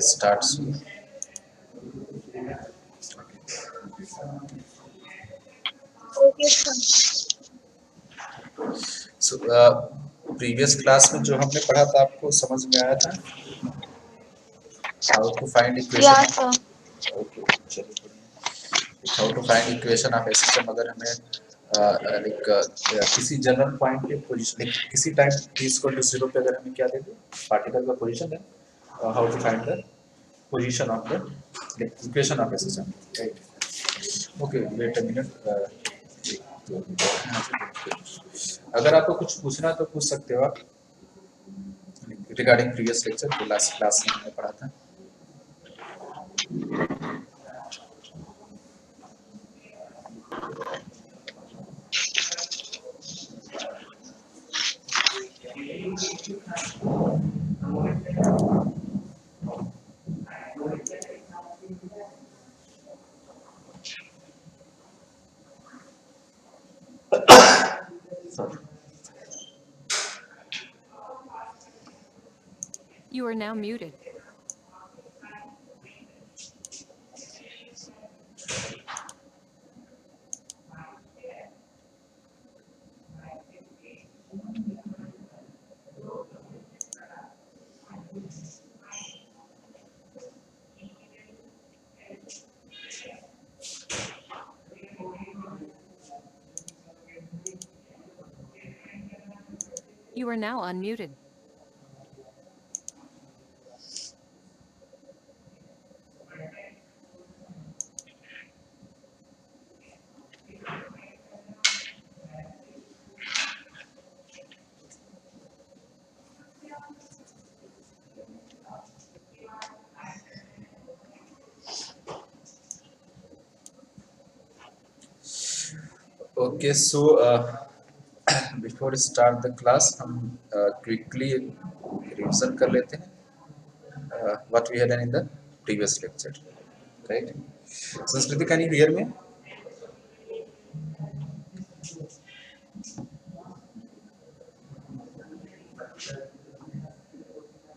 start soon. Okay, sir. So previous class में जो हमने पढ़ा था आपको समझ में आया था how to find equation Yeah, of sir. Okay चलिए how to find equation of a system अगर हमें लाइक किसी जनरल पॉइंट पे पोजीशन किसी टाइम t इक्वल टू 0 पे अगर हमें क्या दे दे पार्टिकल का पोजीशन है how to find the position of the equation of a system right okay wait a minute अगर आपको कुछ पूछना है तो पूछ सकते हो आप रिगार्डिंग प्रीवियस लेक्चर जो लास्ट क्लास में हमने पढ़ा था Sorry. You are now muted. You are now unmuted. Okay, so before start the class हम quickly revision कर लेते हैं what we had done in the previous lecture right संस्कृति can you hear me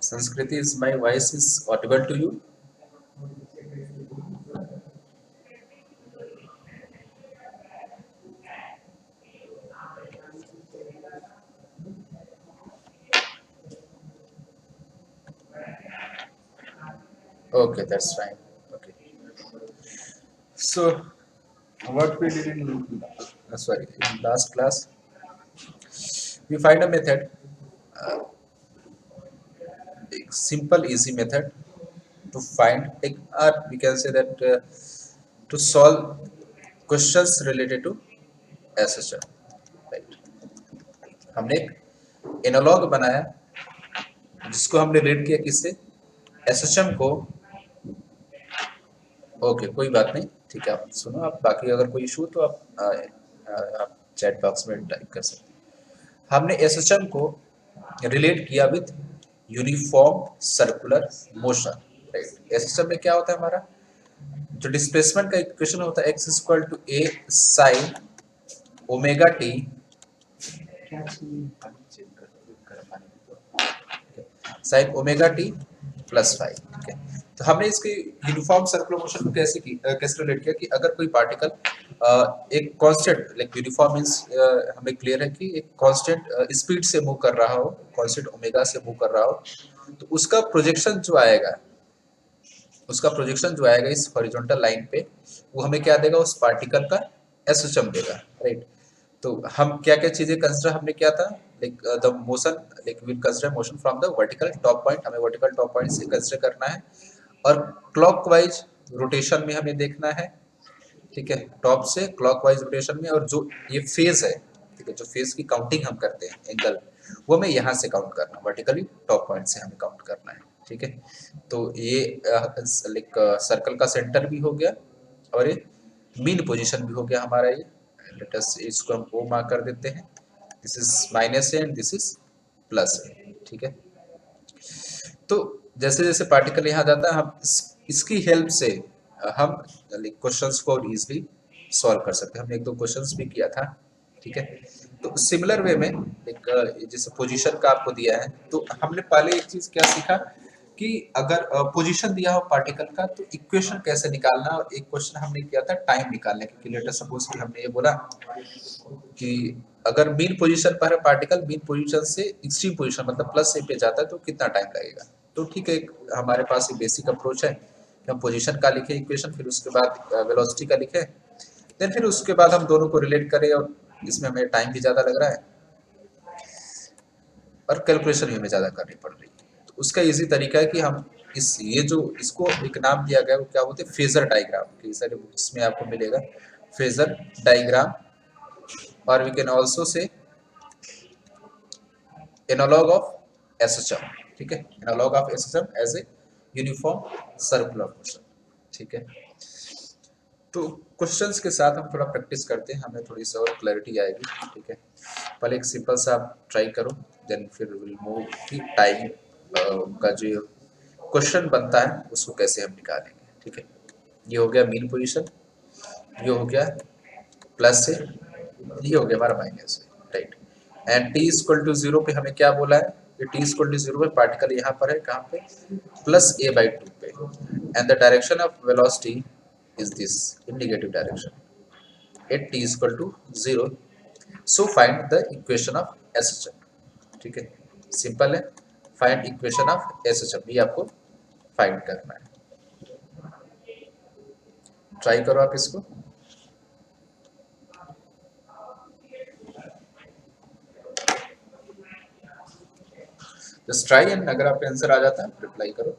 Sanskriti is my voice is audible to you okay that's fine okay so what we did in sorry in last class we find a method a simple easy method to find like or we can say that to solve questions related to SSM right हमने एक analogue बनाया जिसको हमने rate किया किससे SHM को okay कोई बात नहीं ठीक है आप सुनो आप बाकी अगर कोई इशू तो आप चैट बॉक्स में टाइप कर सकते हैं हमने एसएचएम को रिलेट किया with uniform circular motion right SHM में क्या होता है हमारा जो डिस्प्लेसमेंट का इक्वेशन होता है x equal to a sine omega t sine omega t plus five ठीक है तो हमने इसकी यूनिफॉर्म सर्कुलर मोशन को कैसे रिलेट किया कि अगर कोई पार्टिकल एक कांस्टेंट लाइक यूनिफॉर्म मींस हमें क्लियर है कि एक कांस्टेंट स्पीड से मूव कर रहा हो कांस्टेंट ओमेगा से मूव कर रहा हो तो उसका प्रोजेक्शन जो आएगा इस हॉरिजॉन्टल लाइन पे वो हमें क्या देगा उस पार्टिकल का एसएचएम देगा राइट तो हम क्या क्या चीजें कंसिडर हमने किया था like the motion like will consider motion from the vertical top point हमें वर्टिकल टॉप पॉइंट से कंसिडर करना है और क्लॉकवाइज रोटेशन में हमें देखना है ठीक है टॉप से क्लॉकवाइज रोटेशन में और जो ये फेज है ठीक है जो फेज की काउंटिंग हम करते हैं एंगल वो हमें यहाँ से काउंट करना वर्टिकली टॉप पॉइंट से हमें काउंट करना है ठीक है तो ये लाइक सर्कल का सेंटर भी हो गया और ये मीन पोजीशन भी हो गया हमारा ये लेट अस इसको हम ओ मार्क कर देते हैं this is minus and this is plus ठीक है तो जैसे जैसे पार्टिकल यहाँ जाता है हम इसकी हेल्प से हम क्वेश्चंस को इजीली सॉल्व कर सकते हैं हमने एक दो क्वेश्चंस भी किया था ठीक है तो सिमिलर वे में एक जैसे पोजीशन का आपको दिया है तो हमने पहले एक चीज क्या सीखा कि अगर पोजीशन दिया हो पार्टिकल का तो इक्वेशन कैसे निकालना, और एक क्वेश्चन हमने किया था टाइम निकालने के, कि लेटर सपोज कि हमने ये बोला कि अगर मीन पोजीशन पर है पार्टिकल, मीन पोजीशन से एक्सट्रीम पोजीशन मतलब प्लस ए पे जाता है तो कितना टाइम लगेगा। तो ठीक है, एक हमारे पास एक बेसिक अप्रोच है कि हम पोजीशन का लिखे इक्वेशन, फिर उसके बाद वेलोसिटी का लिखे, देन फिर उसके बाद हम दोनों को रिलेट करें, और इसमें हमें टाइम भी ज़्यादा लग रहा है और कैलकुलेशन भी हमें ज़्यादा करनी पड़ रही है। तो उसका इजी तरीका है कि हम ये जो इसको एक नाम दिया गया है वो क्या बोलते हैं, फेजर डायग्राम, कई सारे बुक्स में आपको मिलेगा फेजर डायग्राम, और we can also say analogue of SHM. ठीक है, analogue of SHM as a uniform circular motion. ठीक है, तो क्वेश्चंस के साथ हम थोड़ा प्रैक्टिस करते हैं, हमें थोड़ी सी और क्लैरिटी आएगी। ठीक है, पहले एक सिंपल सा आप ट्राई करो, देन फिर विल मूव कि टाइम का जो क्वेश्चन बनता है उसको कैसे हम निकालेंगे। ठीक है, ये हो गया मीन पोजीशन, ये हो गया प्लस से, ये हो गया हमारा माइनस से, right. And t equal to zero पे हमें क्या बोला है कि टी इक्वल टू जीरो पे पार्टिकल यहाँ पर है, कहाँ पे, प्लस ए बाई टू पे, and the direction of velocity is this in negative direction at t is equal to 0, so find the equation of SHM। ठीक है, सिंपल है, फाइंड इक्वेशन ऑफ SHM, ये आपको फाइंड करना है। Try करो आप इसको। जस्ट ट्राई, एंड अगर आपका आंसर आ जाता है रिप्लाई करो।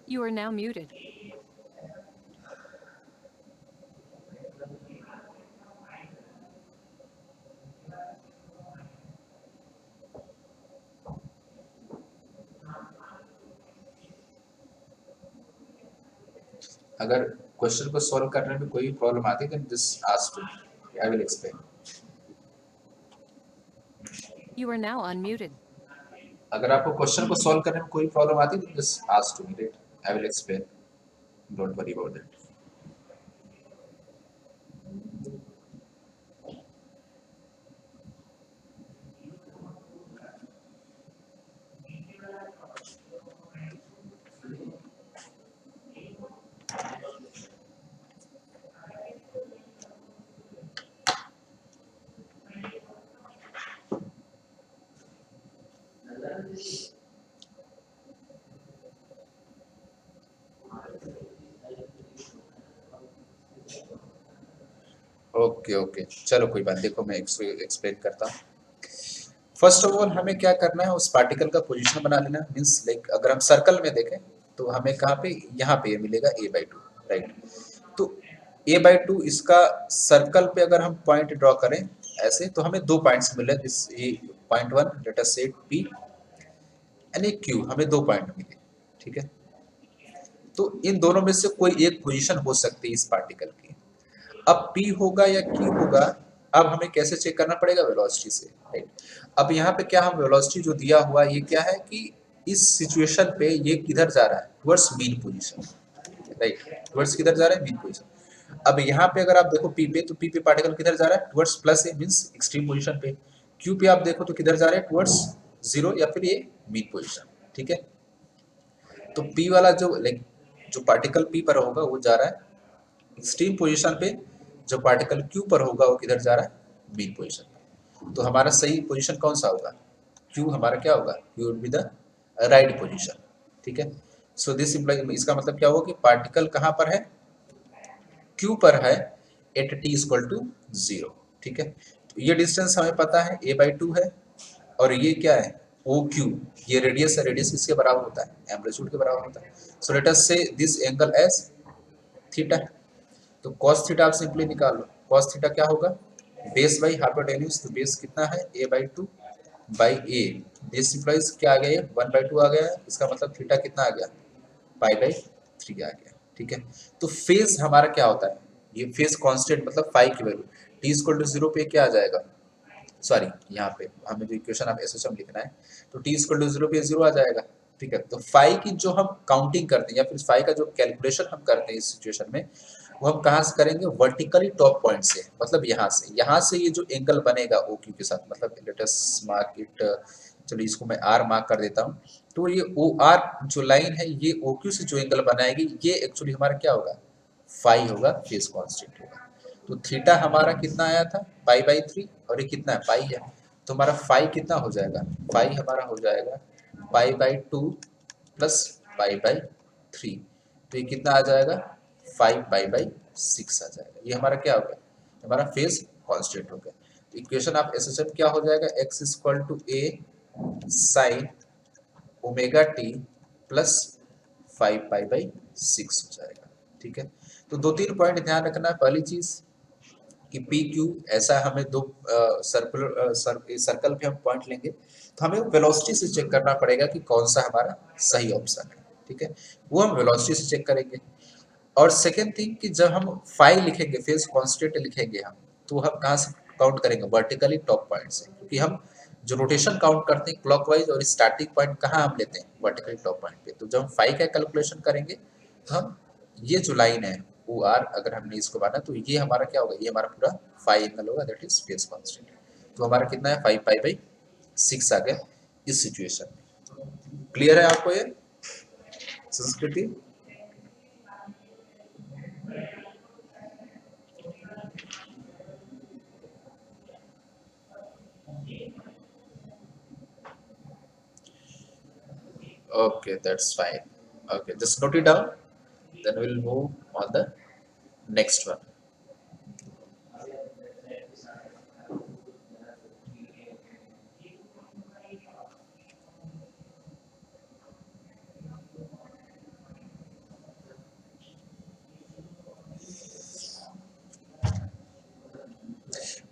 You are now muted. अगर क्वेश्चन को सॉल्व करने में कोई प्रॉब्लम आती है then just ask me, I will explain. You are now unmuted. अगर आपको क्वेश्चन को सॉल्व करने में कोई प्रॉब्लम आती है तो just ask me, right, I will explain, don't worry about that. Okay okay, चलो कोई बात, देखो मैं एक्सप्लेन करता हूँ। फर्स्ट ऑफ ऑल हमें क्या करना है, उस पार्टिकल का पोजीशन बना लेना, मींस लाइक अगर हम सर्कल में देखें तो हमें कहाँ पे, यहाँ पे मिलेगा a बाई टू, राइट। तो a बाई टू इसका सर्कल पे अगर हम पॉइंट ड्रॉ करें ऐसे, तो हमें दो पॉइंट्स मिले, this point one, late us से p एंड एक q, हमें दो पॉइंट मिले। ठीक है, तो इन दोनों में से कोई एक पोजीशन हो सकती है इस पार्टिकल की। अब P होगा या Q होगा, अब हमें कैसे चेक करना पड़ेगा, वेलोसिटी से, राइट। अब यहाँ पे क्या, हम वेलोसिटी जो दिया हुआ ये क्या है कि इस सिचुएशन पे ये किधर जा रहा है, towards mean position, right, towards किधर जा रहा है, मीन पोजीशन। अब यहाँ पे अगर आप देखो P पे, तो P पे पार्टिकल किधर जा रहा है, टुवर्ड्स प्लस ए, मींस एक्सट्रीम पोजीशन पे। Q पे आप देखो तो किधर जा रहा है, टुवर्ड्स जीरो या फिर ये मीन पोजीशन। ठीक है, तो P वाला जो पार्टिकल P पर होगा वो जा रहा है एक्सट्रीम पोजीशन पे, जो पार्टिकल Q पर होगा वो किधर जा रहा है, मीन पोजीशन पे। तो हमारा सही पोजीशन कौन सा होगा, Q हमारा क्या होगा, Q would be the right position. ठीक है, सो दिस इम्प्लाइज, इसका मतलब क्या होगा कि पार्टिकल कहाँ पर है, Q पर है एट t इक्वल टू 0। ठीक है, तो ये डिस्टेंस हमें पता है a बाई टू है, और ये क्या है, OQ, ये रेडियस है, रेडियस किसके बराबर होता है, एम्पलीट्यूड के बराबर होता है। सो लेट अस से दिस एंगल एज थीटा, तो cos थीटा आप सिंपली निकाल लो, cos थीटा क्या होगा, बेस बाई हाइपोटेन्यूज, तो बेस कितना है, a by two by A, this implies क्या आ गया, 1 बाई टू आ गया है, इसका मतलब थीटा कितना आ गया, पाई बाई 3 आ गया। ठीक है, तो फेज हमारा क्या होता है, ये फेज कांस्टेंट मतलब फाई की वैल्यू, t इक्वल टू 0 पे क्या आ जाएगा, सॉरी यहाँ पे हमें जो इक्वेशन ऑफ एसोसिएशन लिखना है, तो t इक्वल टू 0 पे 0 आ जाएगा। ठीक है, तो फाई की जो हम काउंटिंग करते हैं या फिर फाई का जो कैलकुलेशन हम करते हैं इस सिचुएशन में, वो हम कहाँ से करेंगे, वर्टिकली टॉप पॉइंट से, मतलब यहाँ से ये जो एंगल बनेगा ओ क्यू के साथ, मतलब लेट अस मार्क इट, चलिए इसको मैं आर मार्क कर देता हूँ। तो ये ओ आर जो लाइन है ये ओ क्यू से जो एंगल बनाएगी ये एक्चुअली हमारा क्या होगा, फाई होगा, फेज कांस्टेंट होगा। तो थीटा हमारा कितना आया था, पाई बाई 3, और ये कितना है, पाई है। तो हमारा फाई कितना हो जाएगा, फाई हमारा हो जाएगा pi by 2 plus pi by 3। तो ये कितना आ जाएगा, 5 पाई बाई 6 आ जाएगा। ये हमारा क्या हो गया, हमारा फेज कांस्टेंट हो गया। तो equation of S H M क्या हो जाएगा, x equal to a sine omega t plus 5 pi by 6 हो जाएगा। ठीक है, तो दो तीन पॉइंट ध्यान रखना है। पहली चीज कि पी क्यू ऐसा हमें दो सर्कल पे हम पॉइंट लेंगे तो हमें वेलोसिटी से चेक करना पड़ेगा कि कौन सा हमारा सही ऑप्शन है। ठीक है, वो हम वेलोसिटी से चेक करेंगे। और सेकेंड थिंग कि जब हम फाई लिखेंगे, फेज कांस्टेंट लिखेंगे हम, तो हम कहाँ से काउंट करेंगे, वर्टिकली टॉप पॉइंट से, क्योंकि हम जो रोटेशन काउंट करते हैं क्लॉकवाइज, और स्टार्टिंग पॉइंट कहाँ हम लेते हैं, वर्टिकली टॉप पॉइंट पे। तो जब हम फाई का कैलकुलेशन करेंगे तो हम ये जो लाइन है ओ आर, अगर हमने इसको माना तो ये हमारा क्या होगा, ये हमारा पूरा फाई एंगल होगा, दैट इज फेज कांस्टेंट। तो हमारा कितना है, 5 पाई बाई 6 आ गया इस सिचुएशन में। क्लियर है आपको ये संस्कृति? Okay, that's fine. Okay, just note it down. Then we'll move on the next one.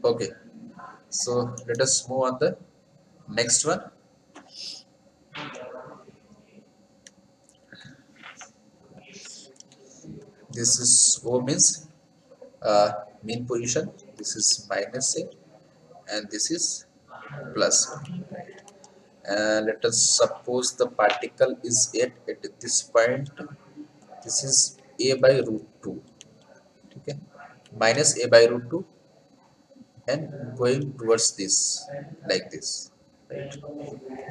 Okay, so let us move on the next one. This is O means mean position. This is minus A, and this is plus A. Let us suppose the particle is at this point. This is A by root 2. Okay, minus A by root 2 and going towards this like this, right?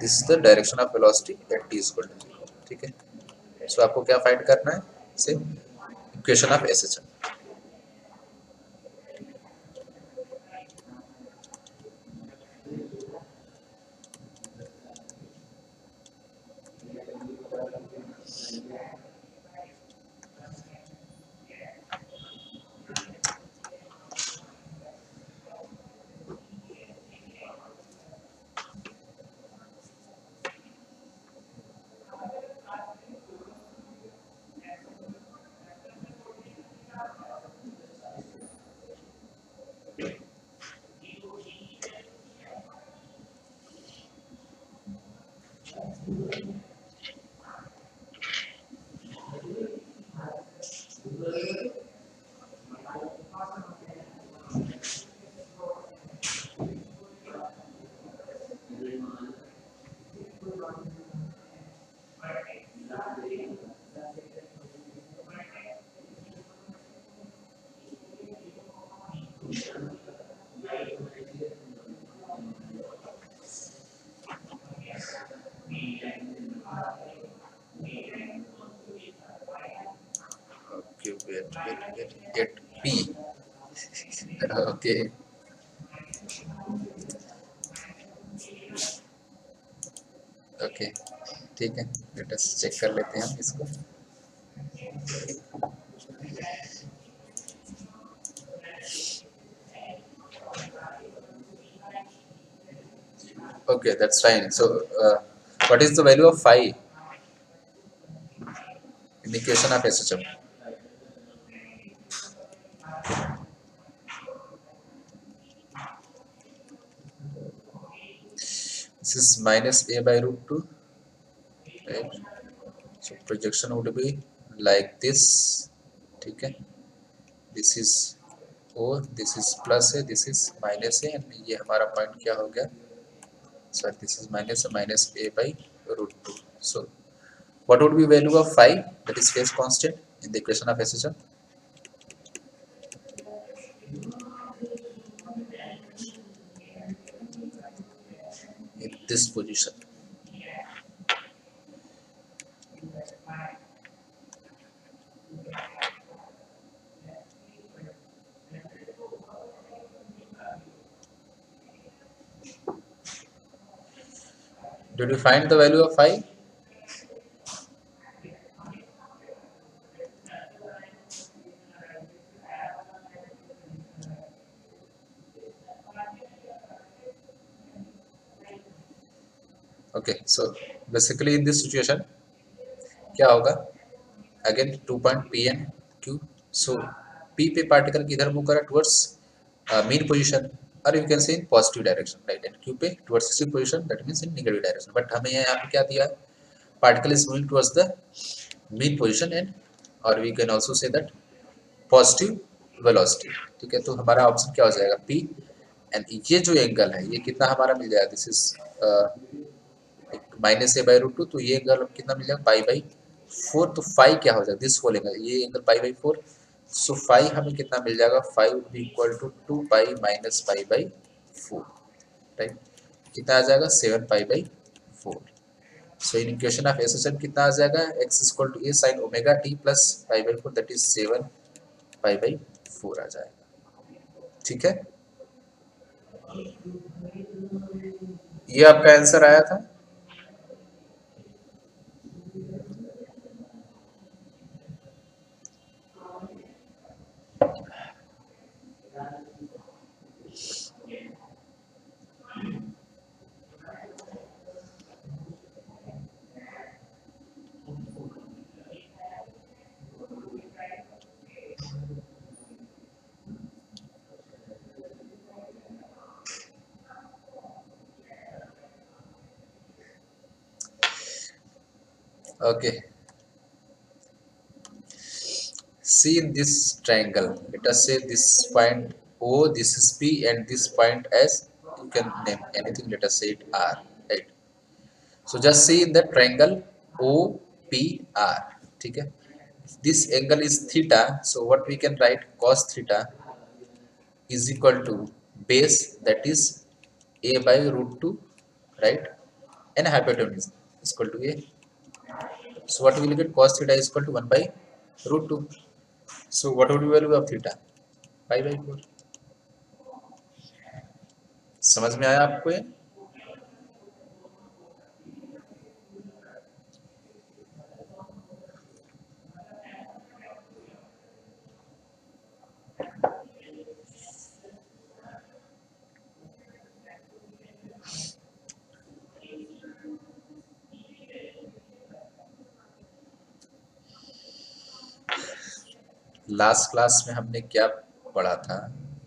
This is the direction of velocity at t is equal to 0. ठीक है, सो आपको क्या find करना है, सिर्फ equation of S H M. Okay, wait, at p, okay, okay, ठीक है, let us check कर लेते हैं हम इसको। Okay, that's fine. So what is the value of phi in the equation of SHM? This is minus a by root 2, right? So projection would be like this, ठीक है, this is O, this is plus a, this is minus a, and ये हमारा point क्या हो गया, so this is minus a by root 2. So what would be value of phi, that is phase constant, in the equation of SHM? in this position. Did you find the value of phi? Okay, so basically in this situation क्या होगा, again 2 point P and Q. So P पे particle किधर move करा, towards mean position, और you can say in positive direction, right, and Q पे towards axis position, that means in negative direction. But हमें यहाँ पे क्या दिया, particle is moving towards the mean position and, और we can also say that positive velocity. ठीक है, तो हमारा ऑप्शन क्या हो जाएगा, पी. एंड ये जो एंगल है ये कितना हमारा मिल जाएगा, this is minus a by root two, तो ये एंगल कितना मिल जाएगा, पाई बाई 4. तो फाई क्या हो जाएगा, दिस होल एंगल, ये angle pi by 4. So phi हमें कितना मिल जाएगा, phi would be equal to 2 pi minus pi by 4, right. कितना आ जाएगा, 7 pi by 4. So in equation of association कितना आ जाएगा, x equal to a sin omega t plus pi by 4, that is 7 pi by 4 आ जाएगा. ठीक है, ये आपका आंसर आया था. Okay. See in this triangle, let us say this point O, this is P, and this point S. You can name anything. Let us say it R. Right. So just see in the triangle OPR. ठीक है. This angle is theta. So what we can write, cos theta is equal to base, that is A by root 2, right? And hypotenuse is equal to A. So what we will get, cos theta is equal to 1 by root 2. So what would be value of theta? Pi by 4. समझ में आया आपको ये? Last class में हमने क्या पढ़ा था,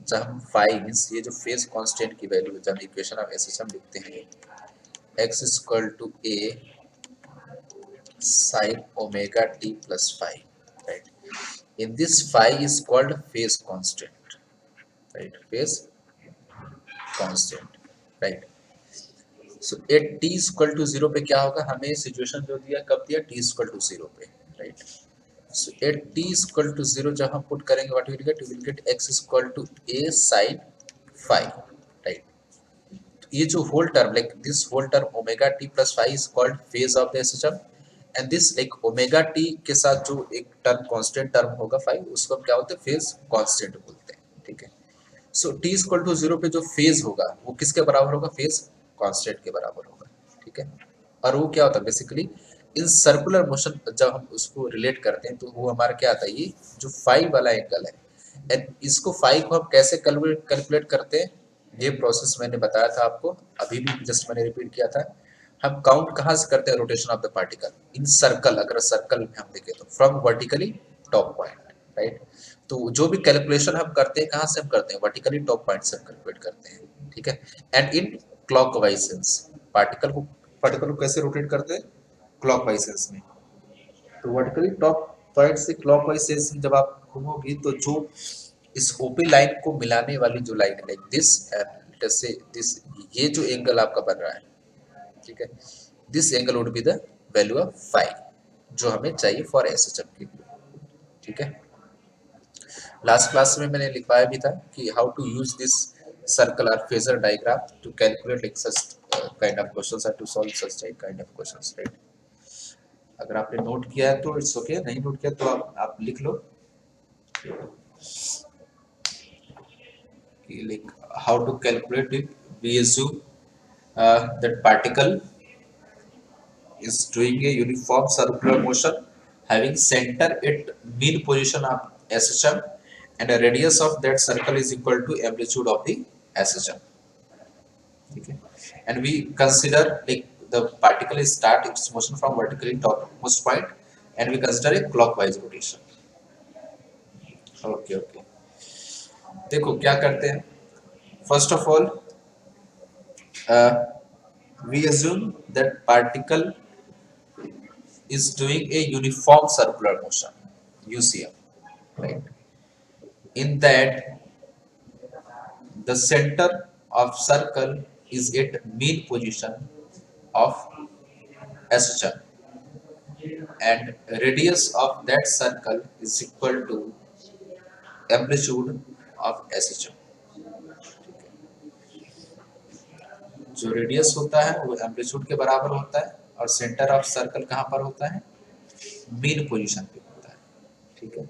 जब हम फाई मीन्स ये जो फेज कांस्टेंट की वैल्यू, जब इक्वेशन ऑफ एसएचएम लिखते हैं, x is equal to a sin omega t plus phi, right? In this phi is called phase constant, right? Phase constant, right? So at t is equal to 0 पे क्या होगा, हमें situation जो दिया कब दिया, t is equal to 0 पे, right? So at t is equal to 0 जब हम पुट करेंगे, what we will get, we will get x is equal to a sin phi, right? ये जो whole term, like this whole term omega t plus phi is called phase of the SHM, and this like omega t के साथ जो एक term constant term होगा phi, उसको हम क्या बोलते हैं, फेज कांस्टेंट बोलते हैं. ठीक है, सो t is equal to 0 पे जो फेज होगा वो किसके बराबर होगा, फेज कांस्टेंट के बराबर होगा. ठीक है, और वो क्या होता है बेसिकली इन सर्कुलर मोशन, जब हम उसको रिलेट करते हैं तो वो हमारा क्या आता है, ये जो फाई वाला एंगल है, एंड इसको फाई को हम कैसे कैलकुलेट करते हैं, ये प्रोसेस मैंने बताया था आपको, अभी भी जस्ट मैंने रिपीट किया था. हम काउंट कहाँ से करते हैं, rotation of the particle in circle, अगर सर्कल में हम देखें तो from vertically top point, right. तो जो भी कैलकुलेशन हम करते हैं कहाँ से हम करते हैं, वर्टिकली टॉप पॉइंट से हम कैलकुलेट करते हैं. ठीक है, and in clockwise sense, particle को कैसे रोटेट करते हैं, क्लॉकवाइज सेंस में. तो वर्टिकली टॉप पॉइंट से क्लॉकवाइज सेंस में जब आप घूमोगे तो जो इस ओपी लाइन को मिलाने वाली जो लाइन है, like this and say this, ये जो एंगल आपका बन रहा है, ठीक है, this angle would be the value of phi, जो हमें चाहिए फॉर एसएचएम के लिए. ठीक है, लास्ट क्लास में मैंने लिखवाया भी था कि how to use this circle और phasor diagram to calculate like such kind of questions are to solve such type kind of questions, right? अगर आपने नोट किया है तो इट्स ओके, नहीं नोट किया तो आप लिख लो कि like how to calculate it. We assume that particle is doing a uniform circular motion having center at mean position of SHM and a radius of that circle is equal to amplitude of the SHM. Okay. And we consider like the particle is start its motion from vertically topmost point and we consider a clockwise rotation. Okay, okay. देखो क्या करते हैं, first of all we assume that particle is doing a uniform circular motion, UCM, right? In that the center of circle is at mean position of SHM and radius of that circle is equal to amplitude of SHM. जो radius होता है वो amplitude के बराबर होता है और centre of circle कहाँ पर होता है, मीन पोजीशन पे होता है, ठीक है.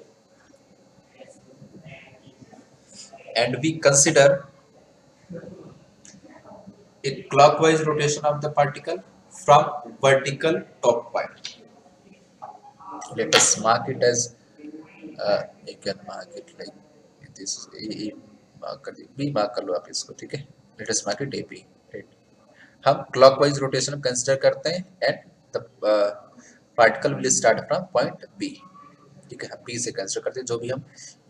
And we consider a clockwise rotation of the particle from vertical top point. Let us mark it as you can mark it like this. A mark कर दी, B mark कर लो आप इसको, ठीक है. Let us mark it AP. Right. हम clockwise rotation consider करते हैं and the particle will start from point B. ठीक है, हम B से consider करते हैं. जो भी हम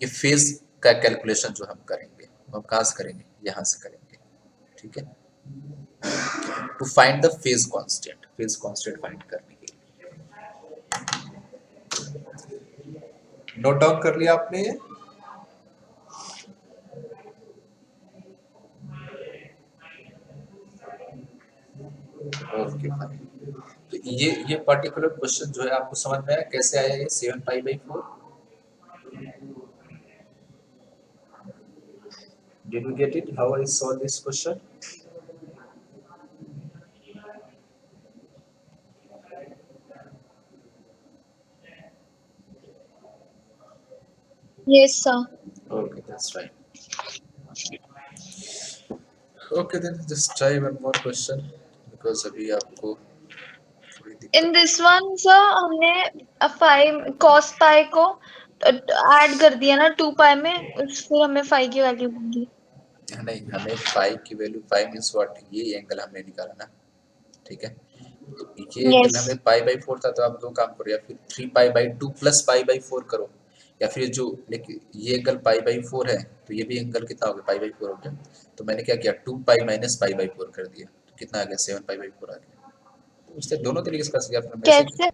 ये phase का calculation जो हम करेंगे वो हम कहाँ से करेंगे, यहाँ से करेंगे, ठीक है. To find the phase constant find करने के लिए नोट डाउन कर लिया आपने ये? Okay fine. तो ये पर्टिकुलर क्वेश्चन जो है आपको समझ में आया कैसे आया ये 7π/4? Did you get it? How I solve this question? Yes, sir. Okay, that's fine. Okay, then just try one more question because अभी आपको थोड़ी दिक्कत. In this one, sir, हमने 5 cos pi को ऐड कर दिया ना 2 pi में, फिर हमें 5 की वैल्यू मिली. नहीं, हमें फाई की वैल्यू, फाई मीन्स व्हाट, ये एंगल हमने निकाला ना, ठीक है. तो ये एंगल हमें π/4 था, तो आप दो काम करो, या फिर 3π/2 प्लस π/4 करो, या फिर जो लेकिन ये एंगल π/4 है तो ये भी एंगल कितना हो गया, π/4 हो गया. तो मैंने क्या किया, 2π माइनस π/4 कर दिया, तो कितना आ गया, 7π/4 आ गया. तो उससे दोनों तरीके से कर सकते हैं आपने. कैसे?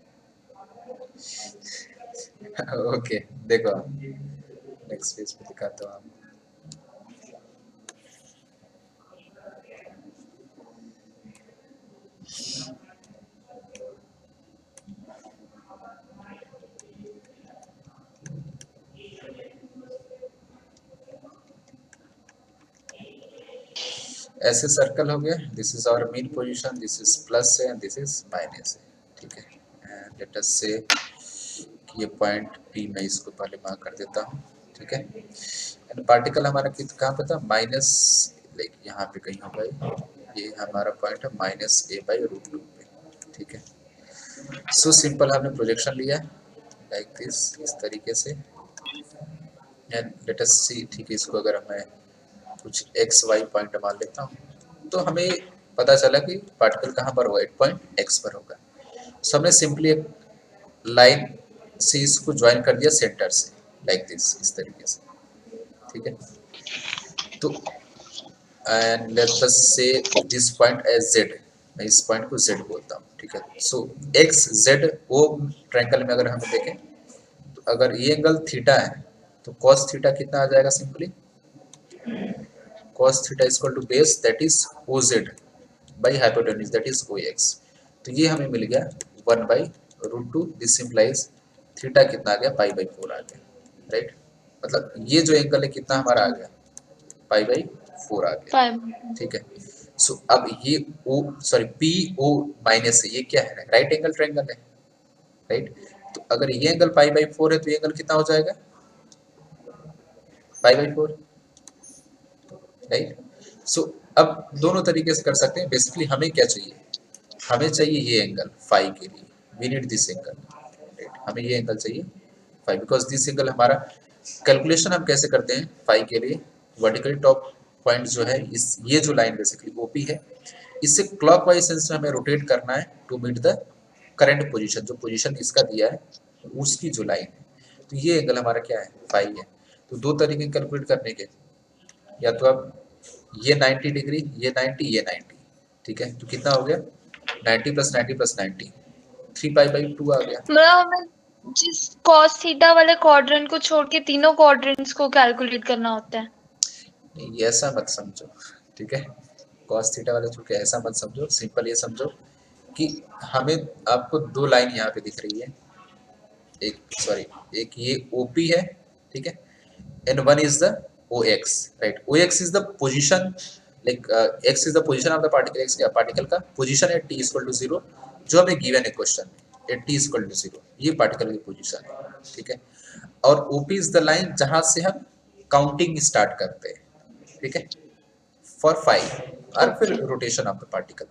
ओके, देखो आप नेक्स्ट पेज पे दिखाता हूँ आपको. ऐसे सर्कल हो गया, this is our mean position, this is plus है एंड दिस इज माइनस है, ठीक है. एंड लेट अस से ये पॉइंट P मैं इसको पहले मार्क कर देता हूँ, ठीक है. एंड पार्टिकल हमारा कहाँ पे था, माइनस, लाइक यहाँ पे कहीं होगा, ये हमारा पॉइंट है -a/√2 पे, ठीक है. सो सिंपल हमने प्रोजेक्शन लिया लाइक दिस, इस तरीके से. एंड लेट अस सी, ठीक है, इसको अगर मैं कुछ XY पॉइंट मान लेता हूँ तो हमें पता चला कि पार्टिकल कहाँ पर होगा, एक पॉइंट X पर होगा. सो हमने सिंपली एक लाइन से इसको ज्वाइन कर दिया सेंटर से, लाइक दिस, इस तरीके से, ठीक है. तो एंड लेट अस से दिस पॉइंट एज Z, मैं इस पॉइंट को Z बोलता हूँ, ठीक है. सो XZO ट्रायंगल में अगर हम देखें तो अगर ये एंगल थीटा है तो cos थीटा कितना आ जाएगा, simply cos theta is equal to base that is OZ by hypotenuse that is OX. तो ये हमें मिल गया 1/√2. दिस इंप्लाइज थीटा कितना आ गया, π/4 आ गया, राइट. मतलब ये जो एंगल है कितना हमारा आ गया, π/4 आ गया, ठीक है. सो अब ये ओ सॉरी पी ओ माइनस है, ये क्या है, राइट एंगल ट्रायंगल है, राइट। तो अगर ये एंगल पाई बाई 4 है तो ये एंगल कितना हो जाएगा, पाई बाई 4, राइट। सो अब दोनों तरीके से कर सकते हैं। बेसिकली हमें क्या चाहिए, हमें चाहिए ये एंगल फाई के लिए, we need this angle, right. हमें ये एंगल चाहिए फाई, बिकॉज दिस एंगल हमारा कैलकुलेशन हम कैसे करते हैं फाई के लिए, वर्टिकली टॉप पॉइंट जो है इस ये जो लाइन बेसिकली ओपी है, इससे क्लॉकवाइज सेंस में हमें रोटेट करना है to meet the current position, जो पोजीशन इसका दिया है उसकी जो लाइन है। तो ये एंगल हमारा क्या है, फाई है। तो दो तरीके कैलकुलेट करने के, या तो आप ये 90 डिग्री, ये 90, ये 90, ठीक है। तो कितना हो गया, 90 प्लस 90 प्लस 90, 3 पाई बाई 2 आ गया। मतलब हमें जिस cos थीटा वाले क्वाड्रेंट को छोड़ के तीनों क्वाड्रेंट्स को कैलकुलेट करना होता है। ये ऐसा मत समझो, ठीक है। cos थीटा वाले छोड़ के ऐसा मत समझो, सिंपल ये समझो कि हमें, आपको दो लाइन यहाँ पे दिख रही है, एक सॉरी एक ये OP है, ठीक है, and one is the OX, right? OX is the position, like X is the position of the particle, X क्या पार्टिकल का पोजीशन है t इक्वल टू 0, जो हमें गिवन है क्वेश्चन में, t इक्वल टू 0, ये पार्टिकल की पोजीशन है, ठीक है। और OP इज द लाइन जहां से हम काउंटिंग स्टार्ट करते हैं, ठीक है, फॉर 5 और फिर Okay. Rotation of the particle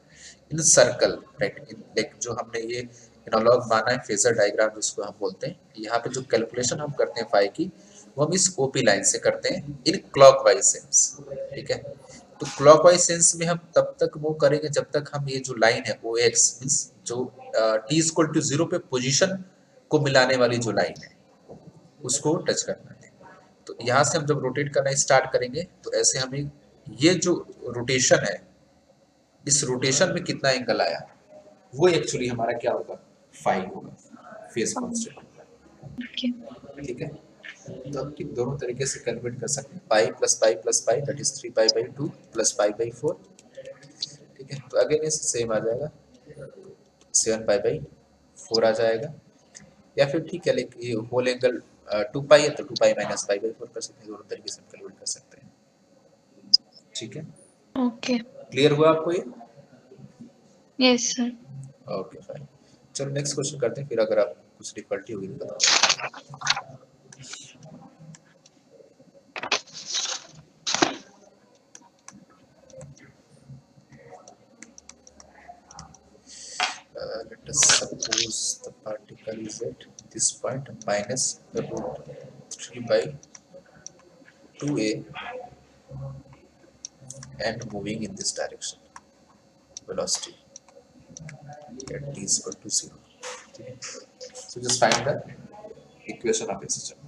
in circle, right. Like जो हमने ये एनालॉग माना है, फेजर डायग्राम जिसको हम बोलते हैं, यहाँ पे जो कैलकुलेशन हम करते हैं फाई की, वो हम इस ओपी लाइन से करते हैं इन क्लॉकवाइज सेंस, ठीक है। तो क्लॉकवाइज सेंस में हम तब तक मूव करेंगे जब तक हम ये जो लाइन है ओ एक्स मीन्स जो टी इक्वल टू 0 पे पोजीशन को मिलाने वाली जो लाइन है उसको टच करना है। तो यहाँ से हम जब रोटेट करना स्टार्ट करेंगे तो ऐसे हमें ये जो रोटेशन है, इस रोटेशन में कितना एंगल आया वो एक्चुअली हमारा क्या होगा, फाई होगा, फेज कांस्टेंट होगा, Okay. ठीक है। तो आप दोनों तरीके से कैलकुलेट कर सकते हैं, पाई plus pi that is 3 pi by 2 plus pi by 4, ठीक है। तो अगेन ये सेम आ जाएगा, 7 पाई बाई 4 आ जाएगा, या फिर ठीक है लेकिन ये होल एंगल 2 पाई है तो 2 पाई माइनस पाई बाई 4 कर सकते हैं, दोनों तरीके से कैलकुलेट कर सकते हैं, ठीक है। Okay. क्लियर हुआ आपको ये, Yes, sir. Okay fine. चलो नेक्स्ट क्वेश्चन करते हैं, फिर अगर आप कुछ डिफिकल्टी होगी तो बताओ। Let us suppose the particle is at this point minus the root 3 by 2a and moving in this direction, velocity at t is equal to 0. Okay. So just find the equation of a system.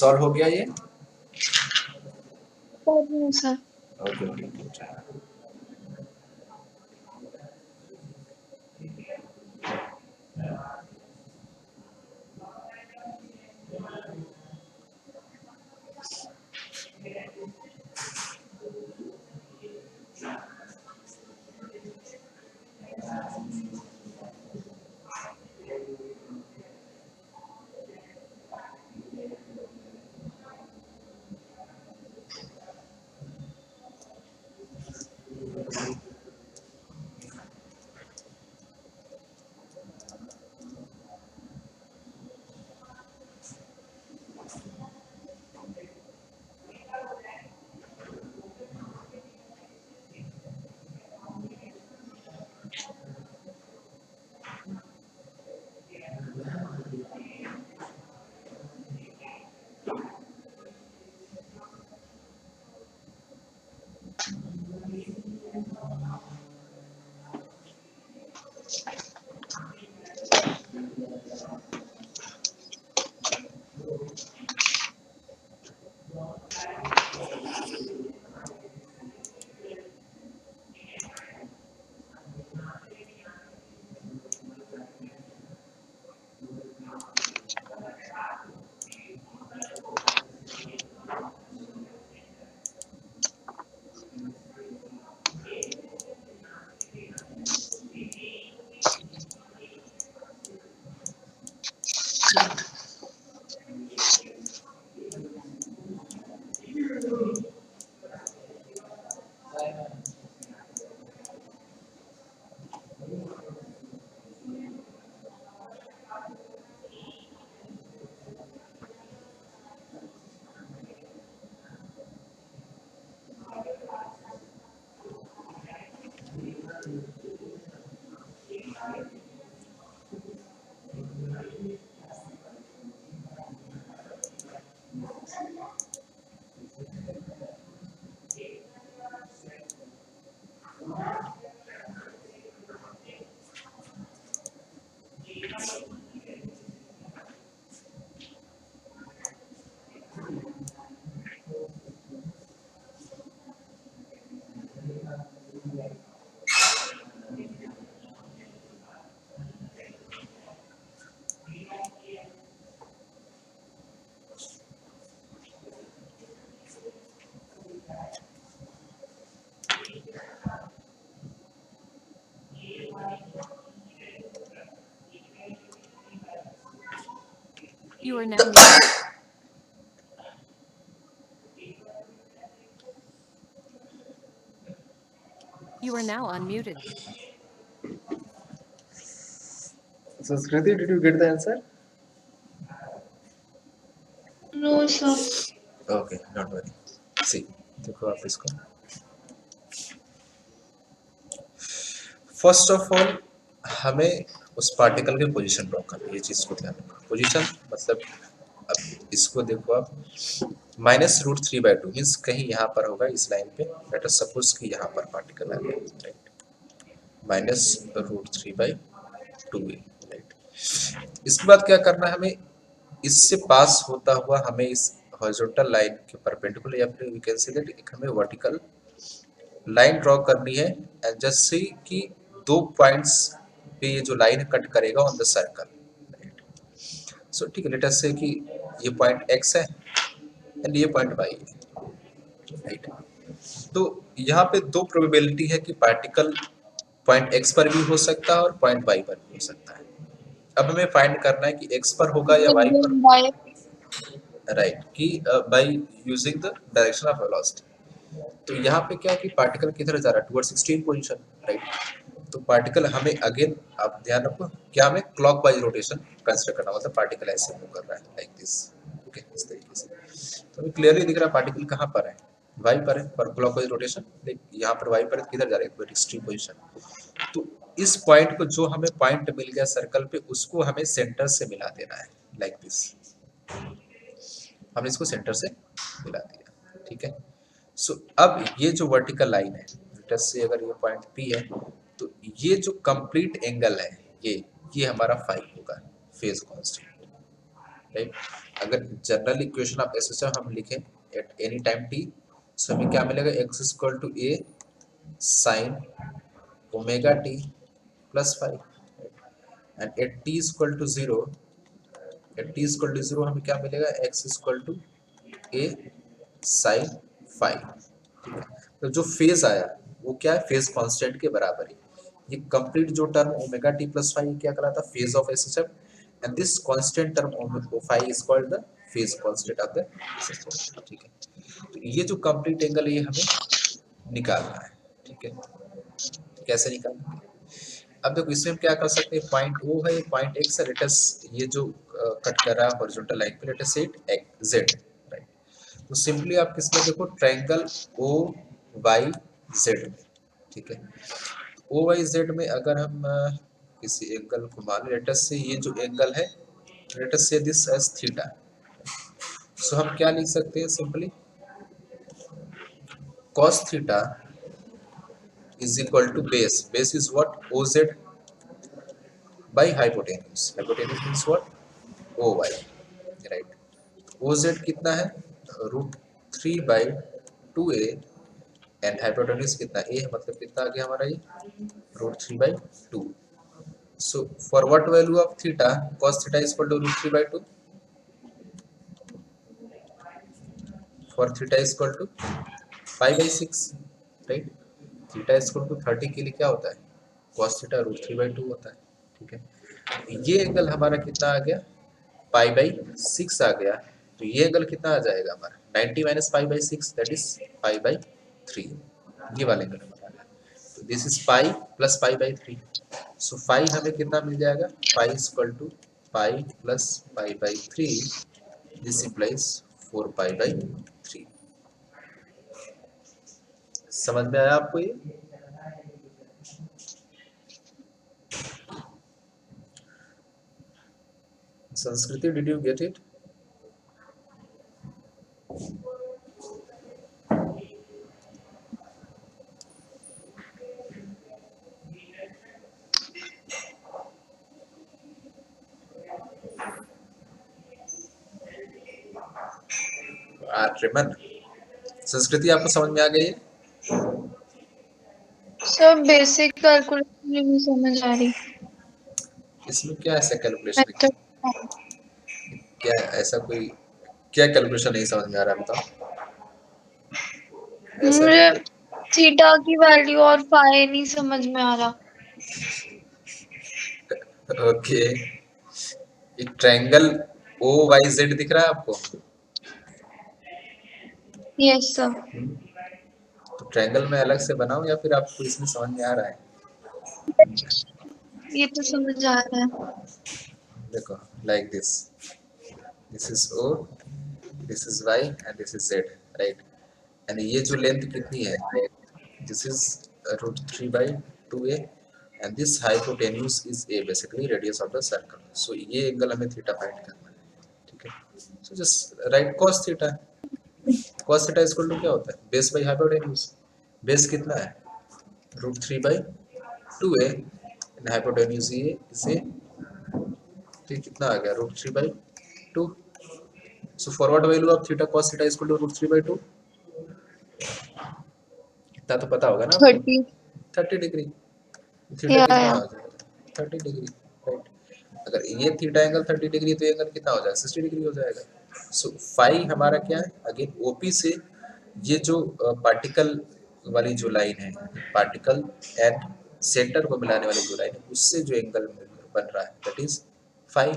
Solve हो गया ये? Sir okay okay good. You are now muted. You are now unmuted. So Skriti, did you get the answer? No sir okay don't worry. See देखो आप इसको, first of all हमें उस particle की position draw करनी है, ये चीज को ध्यान रखो। पोजीशन मतलब अब इसको देखो आप, -√3/2 मीन्स कहीं यहाँ पर होगा इस लाइन पे, लेट अस सपोज कि यहाँ पर पार्टिकल आ गया, राइट, -√3/2 राइट। इसके बाद क्या करना है हमें, इससे पास होता हुआ हमें इस हॉरिजॉन्टल लाइन के परपेंडिकुलर या फिर वी कैन से दैट एक हमें वर्टिकल लाइन ड्रॉ करनी है, एंड जस्ट सी कि 2 पॉइंट्स पे ये जो लाइन कट करेगा ऑन द सर्कल, राइट। सो ठीक है, लेट अस से कि ये पॉइंट x है एंड ये पॉइंट y है, राइट। तो यहाँ पे 2 प्रोबेबिलिटी है कि पार्टिकल पॉइंट x पर भी हो सकता है और पॉइंट y पर भी हो सकता है। अब हमें फाइंड करना है कि x पर होगा या y पर, बाय राइट, कि by using the direction of velocity. तो यहाँ पे क्या है कि पार्टिकल किधर जा रहा है, टुवर्ड्स एक्सट्रीम पोजीशन, राइट। तो पार्टिकल हमें अगेन, आप ध्यान रखो क्या हमें क्लॉकवाइज रोटेशन कंसीडर करना, मतलब पार्टिकल ऐसे मूव कर रहा है लाइक दिस, ओके, इस तरीके से। तो हमें क्लियरली दिख रहा है पार्टिकल कहाँ पर है, वाई पर है, पर क्लॉकवाइज रोटेशन, यहाँ पर वाई पर है, किधर जा रहा है, एक्सट्रीम पोजीशन। तो इस पॉइंट को, जो हमें पॉइंट मिल गया सर्कल पे, उसको हमें सेंटर से मिला देना है लाइक दिस, हमने इसको सेंटर से मिला दिया, ठीक है। सो अब ये जो वर्टिकल लाइन है, लेट्स से अगर ये पॉइंट P है, तो ये जो कंप्लीट एंगल है ये हमारा 5 होगा, फेज कांस्टेंट, राइट। अगर जनरल इक्वेशन ऑफ एसएचएम हम लिखें at any time t, so हमें क्या मिलेगा, x equal to a sine omega t plus 5, and at T equal to 0, at T equal to 0 हमें क्या मिलेगा, x equal to a sine 5। ठीक है, तो जो फेज आया वो क्या है, फेज कांस्टेंट के बराबर है। ये कंप्लीट जो टर्म ओमेगा टी प्लस 5 क्या कहलाता है, phase of SHM, and this constant term omega 5 is called the phase constant of the SHM. ठीक है, तो ये जो कंप्लीट एंगल है ये हमें निकालना है। ठीक है, तो कैसे निकालना है, अब देखो इसमें हम क्या कर सकते हैं, पॉइंट ओ है, पॉइंट एक्स है, लेट अस ये जो कट कर रहा है हॉरिजॉन्टल लाइन पे, लेट अस से इट जेड, राइट। तो सिंपली आप किसमें देखो, ट्रायंगल ओ वाई जेड में। ठीक है, ओ वाई जेड में अगर हम किसी एंगल को मान, लेट अस से ये जो एंगल है, लेट अस से दिस एज थीटा, सो हम क्या लिख सकते हैं, simply cos theta is equal to base is what, oz by hypotenuse, hypotenuse means what, oy, right। oz कितना है, root 3 by 2a, and hypotenuse कितना a है, मतलब कितना आ गया हमारा ये, root 3 by 2। So for what value of theta, cos theta is equal to root 3 by 2, for theta is equal to 5 by 6, right. Theta is equal to 30 के लिए क्या होता है, cos थीटा रूट 3 बाई 2 होता है। ठीक है, ये एंगल हमारा कितना आ गया, पाई बाई 6 आ गया, तो ये एंगल कितना आ जाएगा हमारा, 90 minus pi by 6, that is pi by 3, ये वाला एंगल हमारा आ गया। तो this is pi plus pi by 3, so pi हमें कितना मिल जाएगा, pi equal to pi plus pi by 3, this implies 4 pi by 3। समझ में आया आपको ये, Sanskriti, did you get it? रिमन, संस्कृति आपको समझ में आ गई है? सर बेसिक कैलकुलेशन नहीं समझ आ रही। इसमें क्या ऐसा कैलकुलेशन है, मेथड क्या ऐसा कोई, क्या कैलकुलेशन नहीं समझ में आ रहा है, बताओ ऐसा। मुझे थीटा की वैल्यू और फाई नहीं समझ में आ रहा। ओके, एक ट्रायंगल ओ वाई जेड दिख रहा है आपको, यस सर। तो ट्रायंगल में अलग से बनाऊं या फिर आपको इसमें समझ में आ रहा है? ये तो समझ आ रहा है। देखो like this is O, this is Y and this is Z, right. And ये जो लेंथ कितनी है, this is root 3 by 2a, and this hypotenuse is a, basically radius of the circle. So ये एंगल हमें theta फाइंड करना है। ठीक है, so just write cos theta, cos theta equal to क्या होता है, बेस बाई हाइपोटेन्यूज, बेस कितना है, root 3 by 2a, and hypotenuse ये इसे, तो कितना आ गया, root 3 by 2। So forward value of theta cos theta equal to root 3 by 2, इतना तो पता होगा ना आपको, 30 30 डिग्री। थीटा या कितना आ जाएगा, 30 डिग्री, राइट। अगर ये थीटा एंगल 30 डिग्री, तो एंगल कितना हो जाएगा, 60 डिग्री हो जाएगा। सो फाई हमारा क्या है, अगेन ओपी से ये जो पार्टिकल वाली जो लाइन है, पार्टिकल एंड सेंटर को मिलाने वाली जो लाइन है, उससे जो एंगल बन रहा है, दैट इज फाई।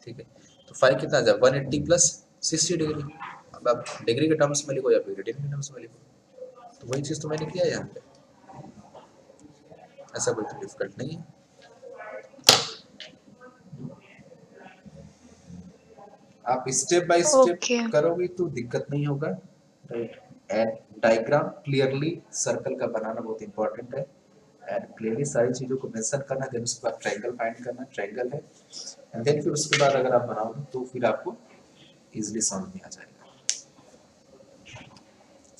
ठीक है, तो फाई कितना आ जाएगा, 180 प्लस 60 डिग्री। अब आप डिग्री के टर्म्स में लिखो या फिर रेडियन के टर्म्स में लिखो, तो वही चीज़ तो मैंने किया यहाँ पे, ऐसा कोई तो डिफिकल्ट नहीं है। आप स्टेप बाय स्टेप ओके। करोगे तो दिक्कत नहीं होगा, right. And diagram clearly circle का बनाना बहुत इंपॉर्टेंट है, एंड क्लियरली सारी चीजों को मेंशन करना, देन उसके बाद ट्रायंगल फाइंड करना, ट्रायंगल है, एंड देन फिर उसके बाद अगर आप बनाओगे तो फिर आपको इजीली समझ में आ जाएगा।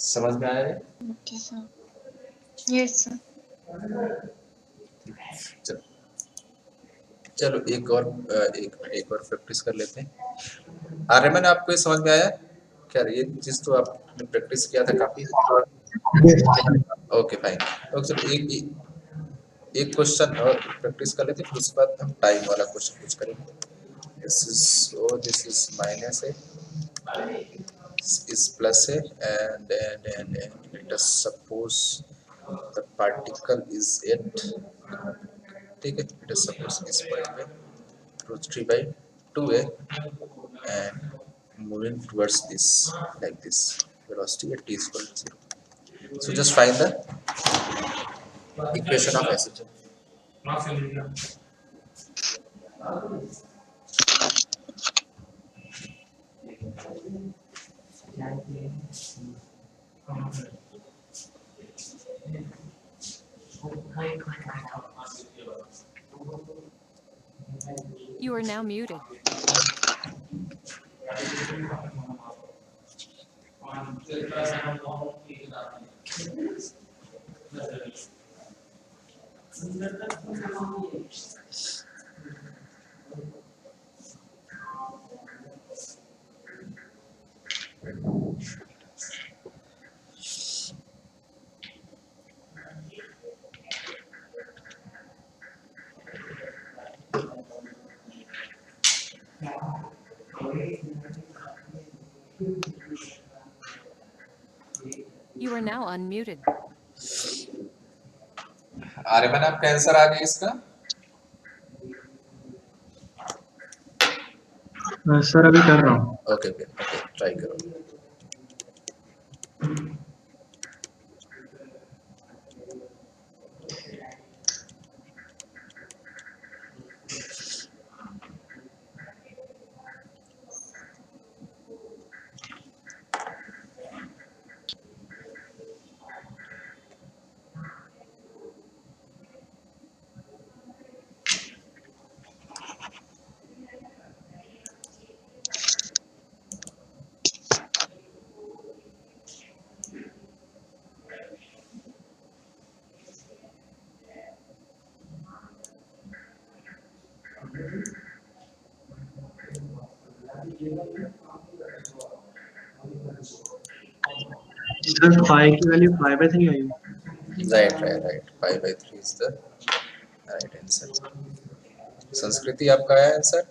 समझ में आया है? Okay sir. Yes sir. चलो चलो एक और प्रैक्टिस कर लेते हैं। आर्यमन आपको ये समझ में आया क्या? ये चीज तो आपने प्रैक्टिस किया था काफी। Okay fine. ओके चलो एक क्वेश्चन और प्रैक्टिस कर लेते हैं, फिर उसके बाद हम टाइम वाला क्वेश्चन कुछ करेंगे। दिस इज माइनस है, is plus है, and let us suppose the particle is at, ठीक है, let us suppose इस पॉइंट पे √3 by 2 है and moving towards this like this, velocity at t equal to 0. So just find the equation of SHM. You are now muted. You are now unmuted. Aryaman आपका answer आ गया इसका? Sir अभी कर रहा हूँ। ओके ओके ओके ट्राई करो। Sir five की value 5/3 I. Right 5/3 is the right answer. संस्कृति आपका है answer?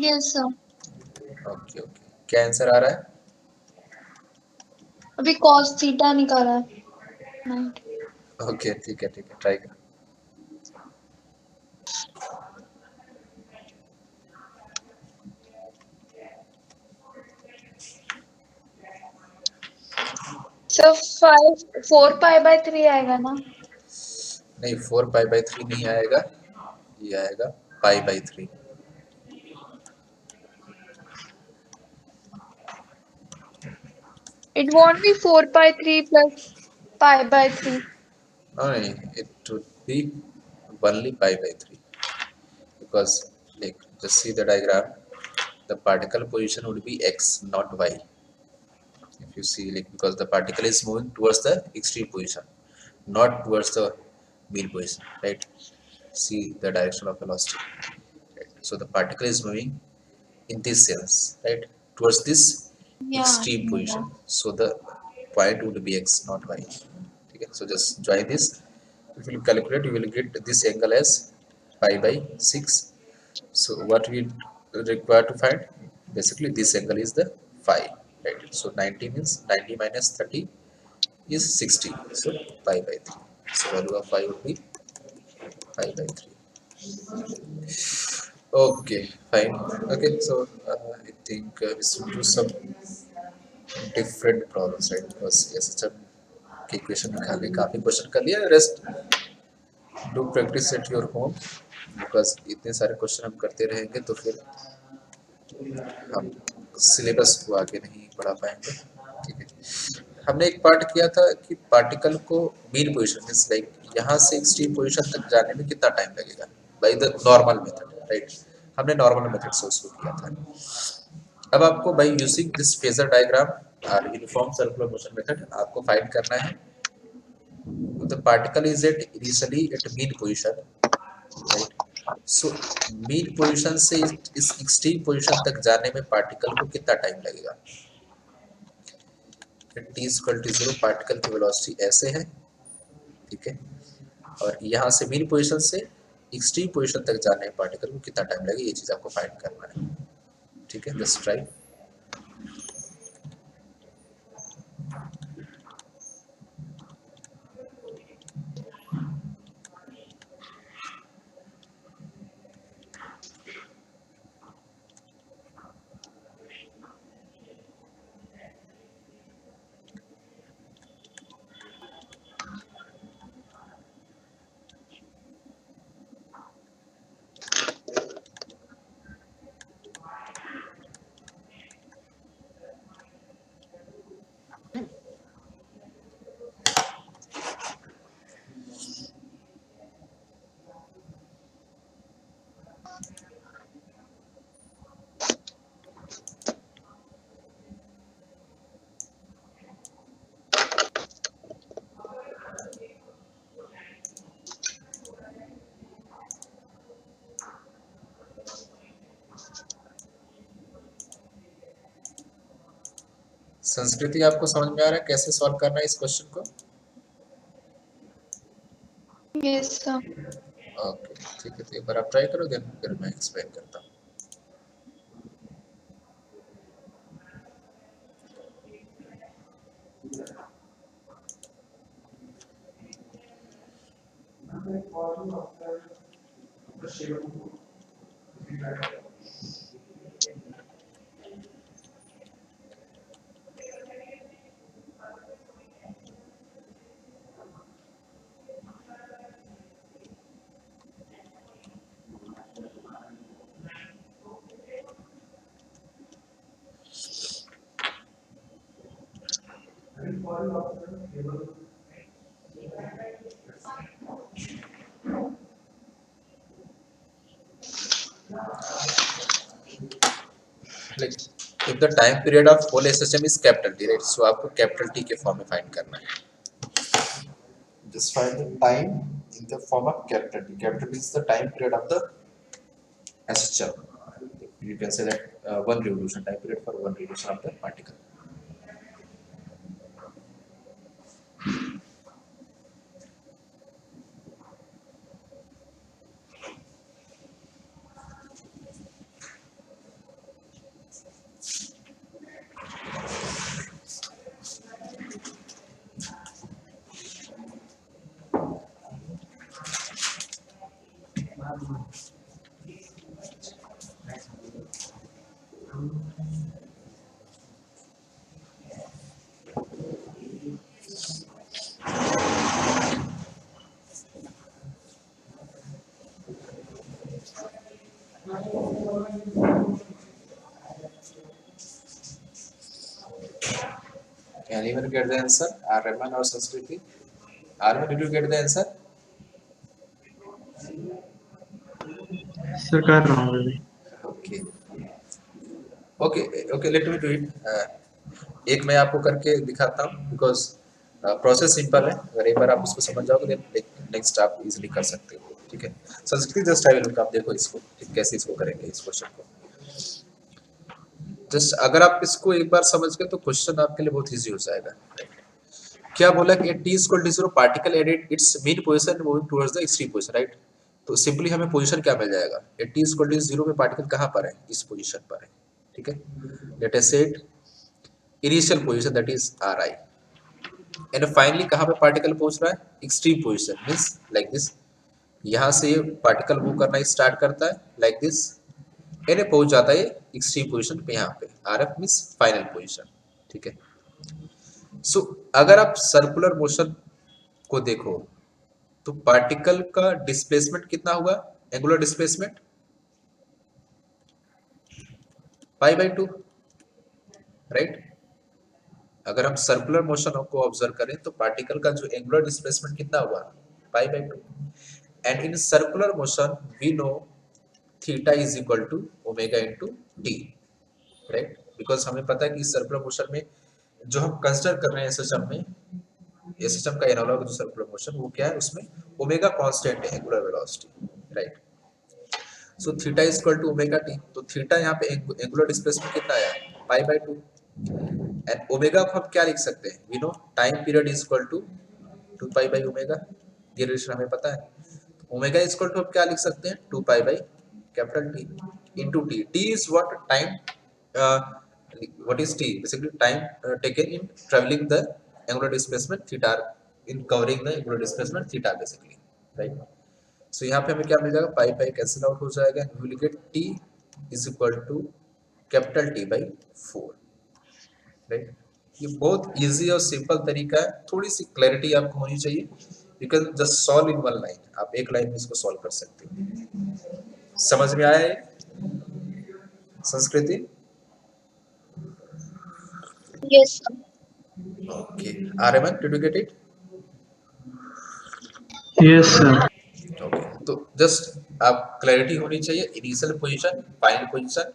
Yes sir. Okay okay क्या आंसर आ रहा है? अभी cos थीटा निकाला है। ओके ठीक है ट्राई करो। सर 4 π/3 आएगा ना? नहीं 4 π/3 नहीं आएगा, ये आएगा π/3। It won't be 4/3 plus π/3. नहीं it would be only π/3 because like just see the diagram, the particle position would be x not y. If you see like because the particle is moving towards the extreme position, not towards the mean position, right? See the direction of velocity, right? So the particle is moving in this sense, right, towards this Yeah. extreme position, so the point would be x not y. Okay, so just join this. If you calculate, you will get this angle as π/6. So what we require to find, basically this angle is the phi, right? So 90 means 90 minus 30 is 60, so π/3. So value of phi would be π/3. Okay fine. Okay, so I think we should do some different problems, right? Because SHM के equation निकालने काफी question कर लिया, rest do practice at your home, because इतने सारे question हम करते रहेंगे तो फिर हम सिलेबस को आगे नहीं बढ़ा पाएंगे। ठीक है, हमने एक पार्ट किया था कि पार्टिकल को मीन पोजीशन मींस लाइक यहाँ से एक्सट्रीम पोजीशन तक जाने में कितना टाइम लगेगा by the normal method, right? हमने नॉर्मल मेथड से उसको किया था। अब आपको by using this phasor diagram और यूनिफॉर्म सर्कुलर मोशन मेथड आपको फाइंड करना है the particle is at initially at mean position, right? So mean position से इस एक्सट्रीम पोजीशन तक जाने में पार्टिकल को कितना टाइम लगेगा? टी इक्वल टू 0 पार्टिकल की वेलोसिटी ऐसे है, ठीक है, और यहाँ से मीन पोजीशन से एक्सट्रीम पोजीशन तक जाने में पार्टिकल को कितना टाइम लगेगा, ये चीज आपको फाइंड करना है, ठीक है। Just try. संस्कृति आपको समझ में आ रहा है कैसे सॉल्व करना है इस क्वेश्चन को? Yes sir. ओके ठीक है, तो एक बार आप ट्राई करो, देन फिर मैं एक्सप्लेन करता हूँ। Like if the time period of whole SHM is capital T, right? So आपको capital T के फॉर्म में फाइंड करना है। Just find the time in the form of capital T. Capital T is the time period of the SHM. You can say that one revolution, time period for one revolution of the particle. Anyone get the answer? Raman or Sanskriti? Arman, did you get the answer? Sir कर रहा हूँ अभी। Okay. Okay. Let me do it. एक मैं आपको करके दिखाता हूँ, बिकॉज प्रोसेस सिंपल है। अगर एक बार आप उसको समझ जाओगे देन नेक्स्ट आप इजीली कर सकते हो, ठीक है। संस्कृत जस्ट आई विल, आप देखो इसको कैसे इसको करेंगे इस क्वेश्चन को। जस्ट अगर आप इसको एक बार समझ गए तो क्वेश्चन आपके लिए बहुत इजी हो जाएगा। क्या बोला कि t equal to 0 particle at its mean position moving towards the extreme position, right. तो सिंपली हमें पोजीशन क्या मिल जाएगा, t इक्वल टू 0 में पार्टिकल कहाँ पर है, इस पोजीशन पर है, ठीक है। Let us set initial position that is ri, and finally कहाँ पे पार्टिकल पहुंच रहा है, extreme position means like this. यहाँ से ये पार्टिकल मूव करना स्टार्ट करता है लाइक दिस, एंड पहुंच जाता है एक्सट्रीम पोजीशन पे, यहाँ पे rf मींस फाइनल पोजीशन, ठीक है। सो अगर आप सर्कुलर मोशन को देखो तो पार्टिकल का डिस्प्लेसमेंट कितना हुआ, एंगुलर डिस्प्लेसमेंट π/2, राइट। अगर हम सर्कुलर मोशन को ऑब्जर्व करें तो पार्टिकल का जो एंगुलर डिस्प्लेसमेंट कितना हुआ, π/2। And in circular motion we know theta is equal to omega into T, right. Because हमें पता है कि सर्कुलर मोशन में जो हम कंसीडर कर रहे हैं एसएचएम में, एसएचएम का एनालॉग जो सर्कुलर मोशन वो क्या है, उसमें ओमेगा कांस्टेंट है angular velocity, right. So theta is equal to omega t. तो थीटा यहाँ पे एंगुलर डिस्प्लेसमेंट कितना आया, पाई बाय 2। एंड ओमेगा को हम क्या लिख सकते हैं, we know time period is equal to 2 pi by omega, ये रिलेशन हमें पता है। ओमेगा इज इक्वल टू हम क्या लिख सकते हैं, 2 pi by capital T into T. T is what, time, what is t, basically time taken in traveling the angular displacement theta, in covering the angular displacement theta basically, right? So यहाँ पे हमें क्या मिल जाएगा, पाई pi cancel out हो जाएगा, and we will get t is equal to capital T by 4, right? ये बहुत इजी और सिंपल तरीका है, थोड़ी सी क्लैरिटी आपको होनी चाहिए। You can just solve in one line, आप एक लाइन में इसको सॉल्व कर सकते हो। समझ में आया है Sanskriti? Yes, sir. Okay, Aryaman, did you get it? Yes, sir. Okay, तो जस्ट आप क्लैरिटी होनी चाहिए, initial position, final position,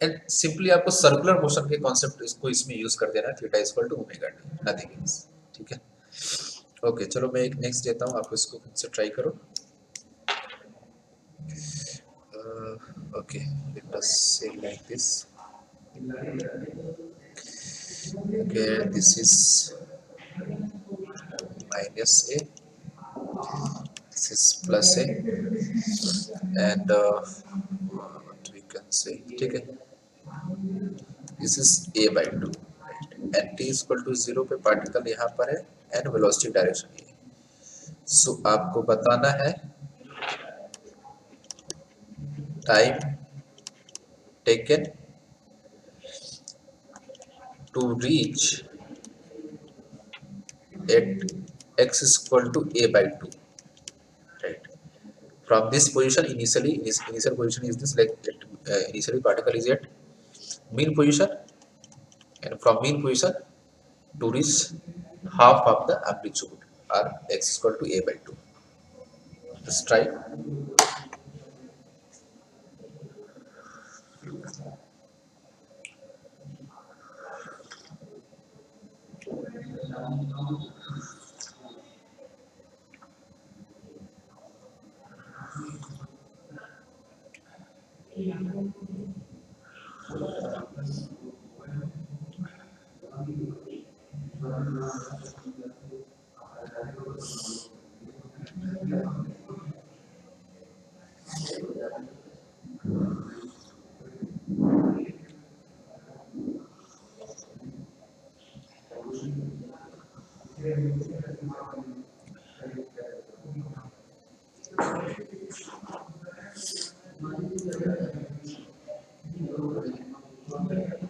and simply आपको सर्कुलर मोशन के कॉन्सेप्ट इसको इसमें यूज कर देना है, theta is equal to omega t, nothing else, ठीक है? ओके, चलो मैं एक नेक्स्ट देता हूँ, आप इसको खुद से ट्राई करो। ओके, लेट अस से like this. Okay, this is minus A, this is plus a, and what we can say, ठीक है, this is a by 2, right? and t is equal to 0 पे पार्टिकल यहाँ पर है, and velocity direction ये। सो आपको बताना है time taken to reach at x is equal to a by 2, right? From this position, initial position is this, like initially particle is at mean position, and from mean position to reach half of the amplitude or x is equal to a by 2. Let's try.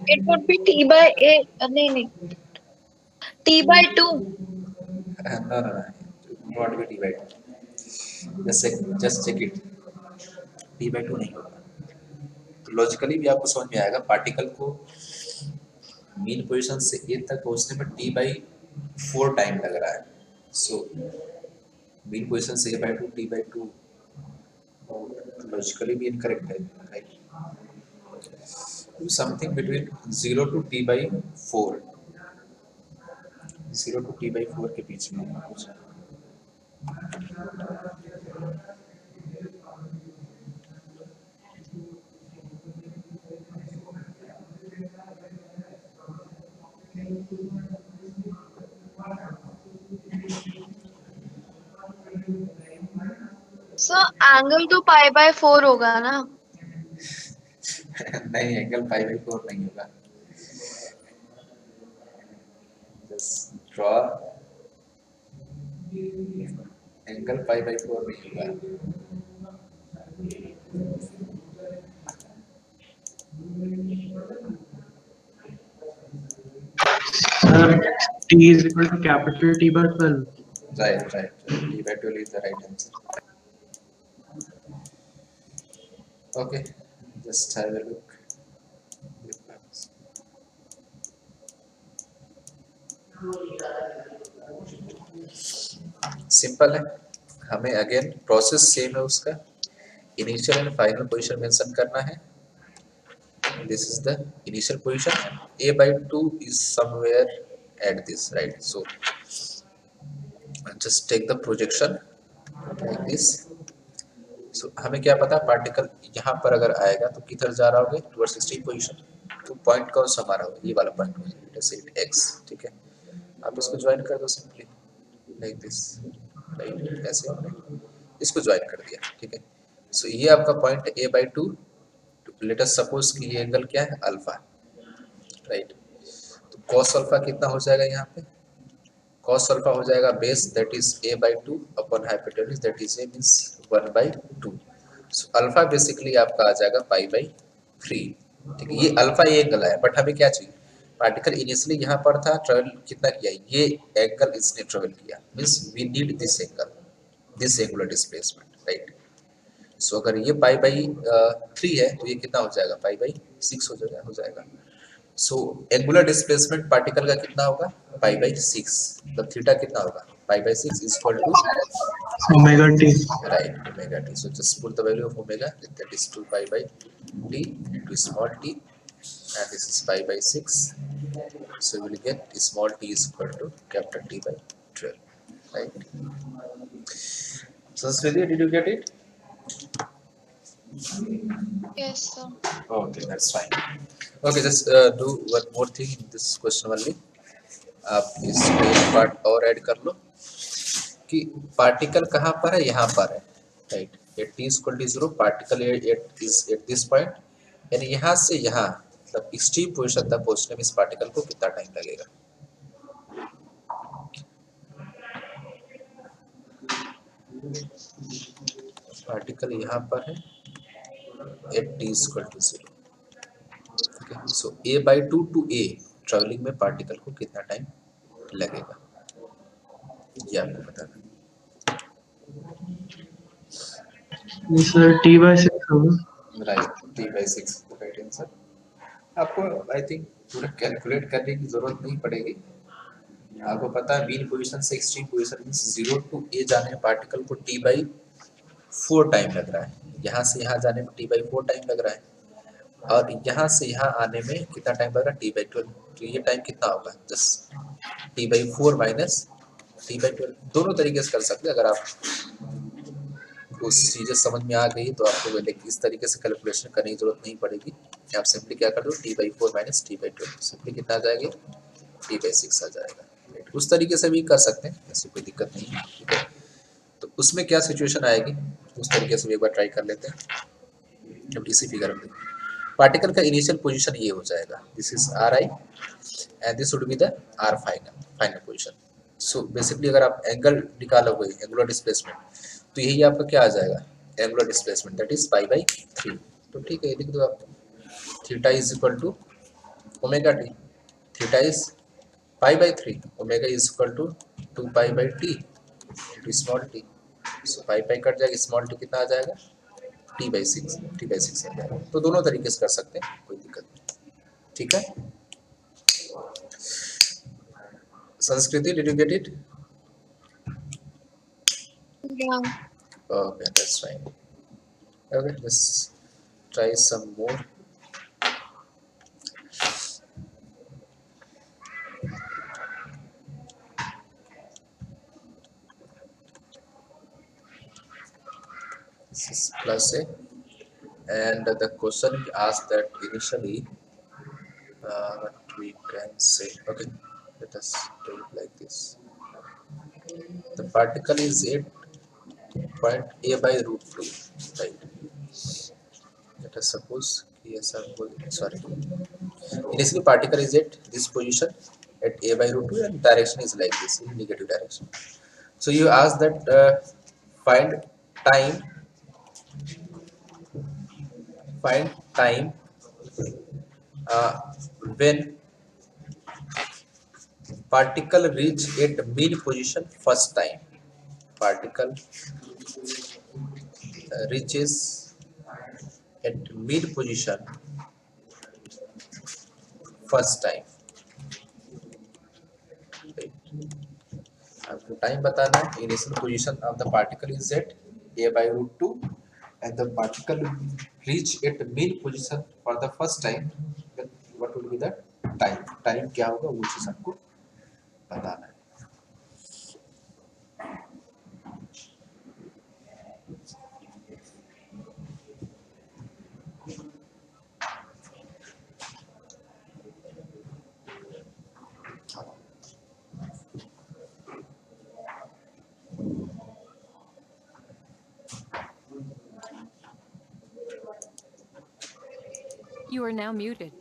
It would be T by A. नहीं, T by 2. No, not be t by 2. Just check it. t by 2 नहीं होगा, तो logically भी आपको समझ में आएगा, particle को मीन पोजीशन से ए तक पहुंचने में t by 4 टाइम लग रहा है। सो मीन पोजीशन से a by 2 t by 2 logically भी इनकरेक्ट है, right? Something between 0 to t by 4, 0 to t by 4 के बीच में कुछ। So angle तो pi by 4 होगा ना? नहीं, एंगल पाई बाई 4 नहीं होगा। Just draw, angle pi by 4 नहीं होगा। Sir, T is equal to capital T by 12. Right. t by 12 is the right answer. Okay, just have a look. Simple है, हमें again process same है उसका, initial and final position mention करना है। This is the initial position, a by 2 is somewhere at this, right? So just take the projection like this, सो हमें क्या पता particle यहाँ पर अगर आएगा तो किधर जा रहा होगा, टुवर्ड्स एक्सट्रीम पोजीशन। तो पॉइंट कौन सा हमारा होगा, ये वाला पॉइंट हो जाएगा, सेट एक्स, ठीक है। आप इसको ज्वाइन कर दो सिंपली लाइक दिस, राइट, ऐसे हमने इसको ज्वाइन कर दिया, ठीक है। सो ये आपका point a/2, let us suppose कि ये एंगल क्या है, अल्फा, राइट। तो cos अल्फा कितना हो जाएगा यहाँ पे, cos अल्फा हो जाएगा base that is a/2 upon hypotenuse that is a means 1/2। So alpha basically आपका आ जाएगा π/3, ठीक है। ये अल्फा ये एंगल है, बट हमें क्या चाहिए, पार्टिकल इनिशियली यहाँ पर था, ट्रेवल कितना किया, ये एंगल इसने ट्रेवल किया, means we need this angle, this angular displacement, right. So अगर ये π/3 है तो ये कितना हो जाएगा, π/6 हो जाएगा। सो एंगुलर डिस्प्लेसमेंट पार्टिकल का कितना होगा, π/6, मतलब थीटा कितना होगा, π/6 is equal to, omega t. right, omega t. So just put the value of omega, that is 2 pi by t into small t, and this is π/6. So we will get small t is equal to capital T by 12, right? So Sridhar, did you get it? Yes, sir. Okay, that's fine. Okay, just do one more thing in this question only. आप इसमें एक part और add कर लो कि particle कहाँ पर है, यहाँ पर है, right. At t equal to 0 particle at this point, यानी यहाँ से यहाँ मतलब एक्सट्रीम पोजीशन तक पहुँचने में इस पार्टिकल को कितना टाइम लगेगा। पार्टिकल यहाँ पर है एट t इक्वल टू 0, ठीक है। सो a/2 टू a ट्रेवलिंग में पार्टिकल को कितना टाइम लगेगा, ये आपको बताना है। सर t/6 होगा। Right, t/6 right answer. आपको आई थिंक पूरा कैलकुलेट करने की जरूरत नहीं पड़ेगी, आपको पता है मीन पोजीशन से extreme position means 0 to a जाने में पार्टिकल को t/4 टाइम लग रहा है, यहाँ से यहाँ जाने में t/4 टाइम लग रहा है, और यहाँ से यहाँ आने में कितना टाइम लग रहा है, t/12। तो ये टाइम कितना होगा, जस्ट t/4 माइनस t/12, दोनों तरीके से कर सकते हैं। अगर आप कुछ चीज़ें समझ में आ गई तो आपको लाइक इस तरीके से कैलकुलेशन करने की जरूरत नहीं पड़ेगी। आप सिंपली क्या कर दो, t/4 माइनस t/12, सिंपली कितना आ जाएगा, t/6 आ जाएगा, राइट। उस तरीके से भी कर सकते हैं, ऐसी कोई दिक्कत नहीं है, ठीक है। तो उसमें क्या सिचुएशन आएगी, उस तरीके से भी एक बार ट्राई कर लेते हैं। अब इसी फिगर में पार्टिकल का इनिशियल पोजीशन ये हो जाएगा, this is ri and this would be the r final position. So basically अगर आप एंगल निकालोगे, एंगुलर डिस्प्लेसमेंट, तो यही आपका क्या आ जाएगा, एंगुलर डिस्प्लेसमेंट दैट इज π/3। तो ठीक है, ये लिख दो आप, theta is equal to omega t, theta is π/3, omega is equal to 2 π/t into small t. So pi cut जाएगा, स्मॉल टी कितना आ जाएगा, t/6 आ जाएगा। तो दोनों तरीके से कर सकते हैं, कोई दिक्कत नहीं, ठीक है। संस्कृति, did you get it? Yeah. Okay, that's fine. Okay, let's try some more. This is plus A, and the question we asked that initially, what we can say. Okay, let us do it like this. The particle is at point a/√2, right? Let us suppose yes, sorry. Initially, particle is at this position at a/√2, and direction is like this, in negative direction. So you ask that find time when particle reach at mean position first time. Particle reaches at mean position first time. आपको time बताना है, initial position of the particle is at a/√2 and the particle reach at mean position for the first time, then what will be the time क्या होगा वो चीज आपको बताना है। You are now muted.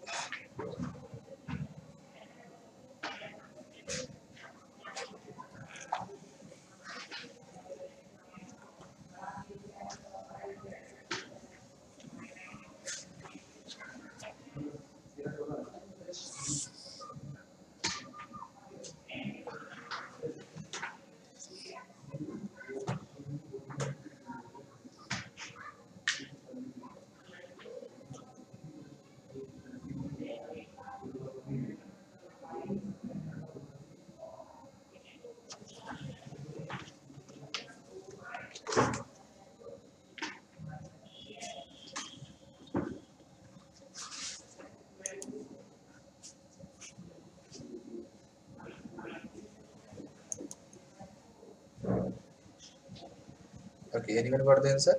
Okay, anyone got the answer?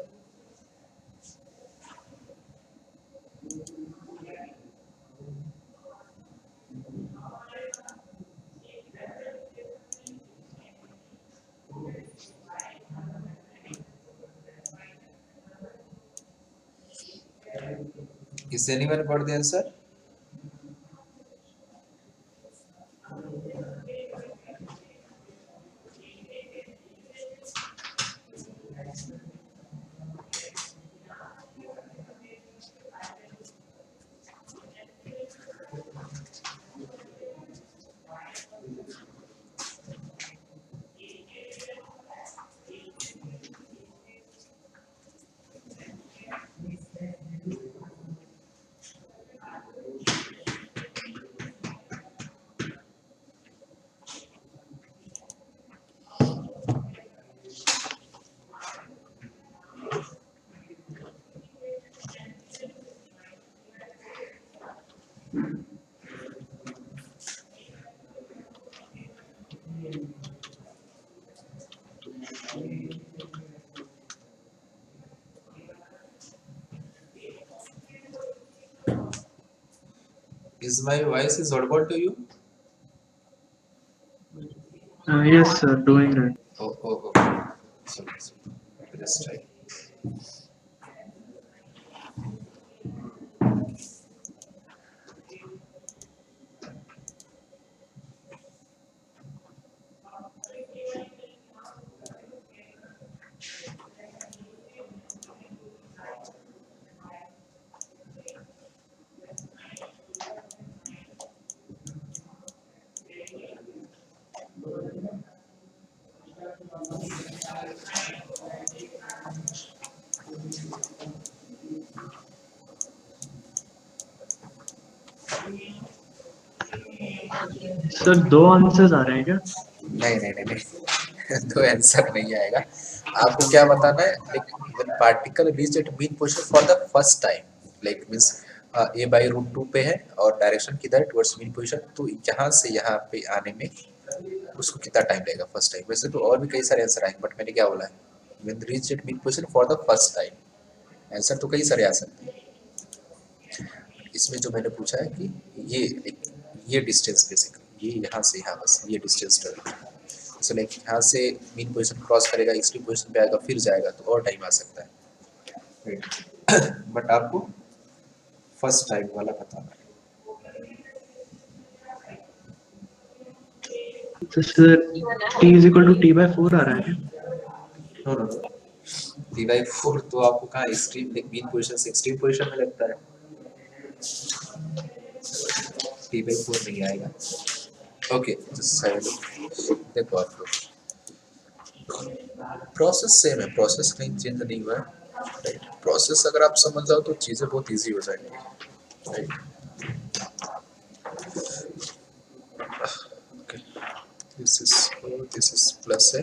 Is anyone got the answer? Is my voice is audible to you? Yes, sir, doing that. Okay. So let's try. Sir दो answers आ रहे हैं क्या? नहीं तो answer नहीं आएगा। आपको क्या बताना है, like when particle reach at mean position for the first time, like means a by root 2 पे है और डायरेक्शन किधर है, टुवर्ड्स मीन पोजीशन, तो यहाँ से यहाँ पे आने में उसको कितना टाइम लगेगा फर्स्ट टाइम। वैसे तो और भी कई सारे आंसर आएंगे, बट मैंने क्या बोला है, when reach at mean position for the first time, answer तो कई सारे आ सकते हैं। इसमें जो मैंने पूछा है कि ये डिस्टेंस बेसिकली ये यहाँ से यहाँ, बस ये डिस्टेंस ट्रेवल, सो लाइक यहाँ से मीन पोजीशन क्रॉस करेगा, एक्सट्रीम पोजीशन पे आएगा, फिर जाएगा, तो और टाइम आ सकता है, बट आपको फर्स्ट टाइम वाला बताना है। तो sir t is equal to t by 4 आ रहा है क्या? नो T/4 तो आपको कहाँ एक्सट्रीम मीन पोजीशन से एक्सट्रीम पोजीशन में लगता है, T/4 नहीं आएगा। ओके देखो आपको प्रोसेस सेम है, प्रोसेस कहीं चेंज नहीं हुआ है, राइट। प्रोसेस अगर आप समझ जाओ तो चीजें बहुत इजी हो जाएंगी, right. Okay, this is plus है,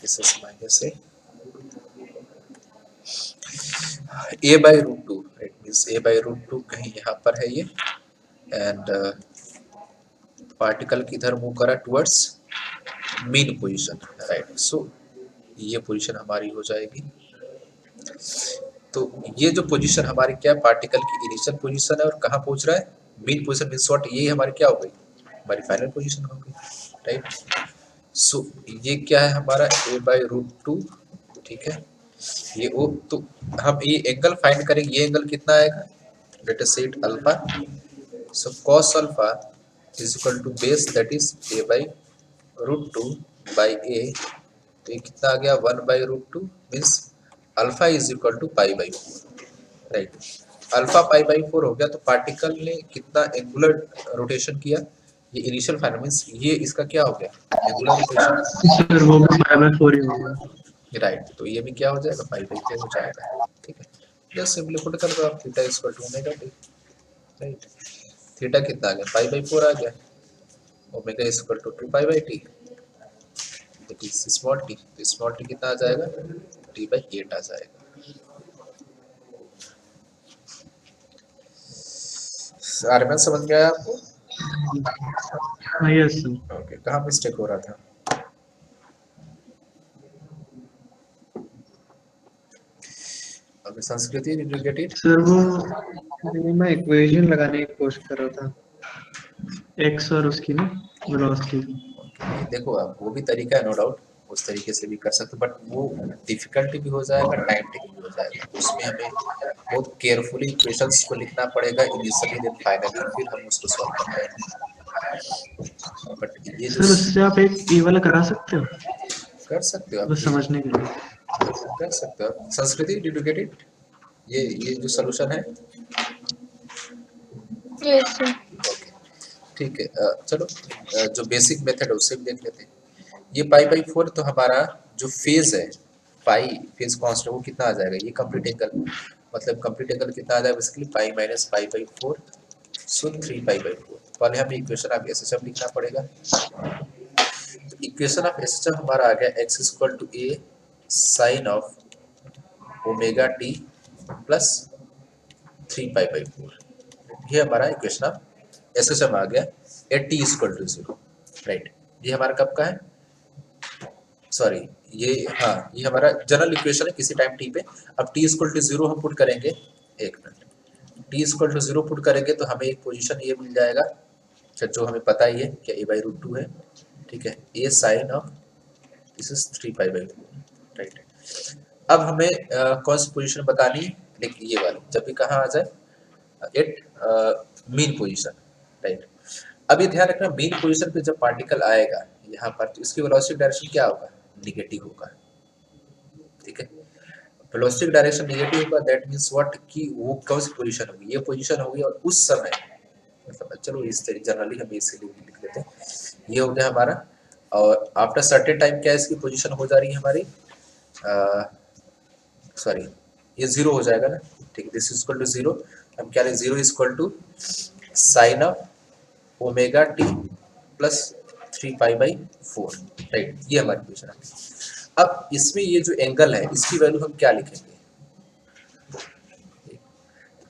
दिस इज माइनस है, a by root 2, right, means a by root 2 कहीं यहाँ पर है ये, एंड पार्टिकल किधर मूव करा, towards mean position, right. So ये पोजीशन हमारी हो जाएगी। तो ये जो पोजीशन हमारी क्या है, पार्टिकल की इनिशियल पोजीशन है और कहाँ पहुंच रहा है, मीन पोजीशन, मीन शॉर्ट, ये हमारी क्या हो गई, हमारी फाइनल पोजीशन हो गई, राइट। सो ये क्या है हमारा a by रूट 2, ठीक है। ये ओ तो हम ये एंगल फाइंड करेंगे, ये एंगल कितना आएगा, let us say it alpha. So cos alpha is equal to base, that is a by root 2 by a, तो ये कितना आ गया 1 by root 2, means alpha is equal to pi by 4, right. Alpha pi by 4 हो गया, तो particle ने कितना एंगुलर रोटेशन किया, ये इनिशियल फाइनल मीन्स ये इसका क्या हो गया एंगुलर रोटेशन, सर वो भी 5/4 ही होगा। राइट। तो ये भी क्या हो जाएगा पाई बाई 4 हो जाएगा, ठीक है। जस्ट सिंपली पुट कर दो आप theta is equal to omega t, right. Theta कितना आ गया पाई बाई 4 आ गया, omega is equal to 2 pi by t, that is small t, तो स्मॉल टी कितना आ जाएगा टी बाई 8 आ जाएगा। आर्यमन समझ में आया आपको? हाँ यस सर। ओके, कहाँ मिस्टेक हो रहा था? अभी संस्कृति, did you get it? Sir वो मैं इक्वेशन लगाने की कोशिश कर रहा था एक्स और उसकी ना वेलोसिटी की। देखो आप वो भी तरीका है नो डाउट, उस तरीके से भी कर सकते हो, बट वो डिफिकल्टी भी हो जाएगा, टाइम टेकिंग भी हो जाएगा, उसमें हमें बहुत केयरफुली इक्वेशंस को लिखना पड़ेगा इनिशियली, देन फाइनली फिर हम उसको सॉल्व कर पाएंगे। बट ये जो सर उससे आप एक ये वाला करा सकते हो कर सकते हो आप, बस समझने के लिए। कर सकते हो आप। संस्कृति, डिड यू गेट इट? ये जो सॉल्यूशन है, यस सर। ओके ठीक है। चलो जो बेसिक मेथड है उससे भी देख लेते हैं। ये पाई बाई 4, तो हमारा जो फेज है पाई फेज कांस्टेंट वो कितना आ जाएगा, ये कंप्लीट एंगल, मतलब कंप्लीट एंगल कितना आ जाएगा basically pi minus pi by 4, so 3 pi by 4। पहले हमें इक्वेशन ऑफ एसएचएफ लिखना पड़ेगा। तो इक्वेशन ऑफ एसएचएफ हमारा आ गया x equal to a sine of omega t plus 3 pi by 4, ये हमारा equation of SHF at t एट टी इक्वल टू 0, राइट। ये हमारा कब का है, सॉरी ये, हाँ ये हमारा जनरल इक्वेशन है किसी टाइम टी पे। अब टी इक्वल टू 0 हम पुट करेंगे, एक minute, t equal to 0 put करेंगे तो हमें एक पोजीशन ये मिल जाएगा, जो हमें पता ही है कि a बाई रूट 2 है, ठीक है। a sine of this is 3 pi by 4, right. अब हमें कौन सी पोजीशन बतानी है, लेकिन ये वाली जब भी कहाँ आ जाए एट मीन पोजीशन, राइट। अब ये ध्यान रखना मीन पोजीशन पे जब पार्टिकल आएगा यहाँ पर, तो इसकी वेलोसिटी डायरेक्शन क्या होगा, निगेटिव होगा, ठीक है। वेलोसिटी डायरेक्शन निगेटिव होगा, दैट मींस व्हाट कि वो कौन सी पोजीशन होगी, ये पोजीशन होगी, और उस समय मतलब चलो इस तरीके जनरली हम इसीलिए लिख लेते हैं, ये हो गया हमारा। और आफ्टर सर्टेन टाइम क्या इसकी पोजीशन हो जा रही है हमारी, सॉरी ये 0 हो जाएगा ना, ठीक है। दिस इज इक्वल टू 0, हम क्या लिखें 0 is equal to sine of omega t plus 3 pi by 4, right. ये हमारी पोजीशन है। अब इसमें ये जो एंगल है इसकी वैल्यू हम क्या लिखेंगे,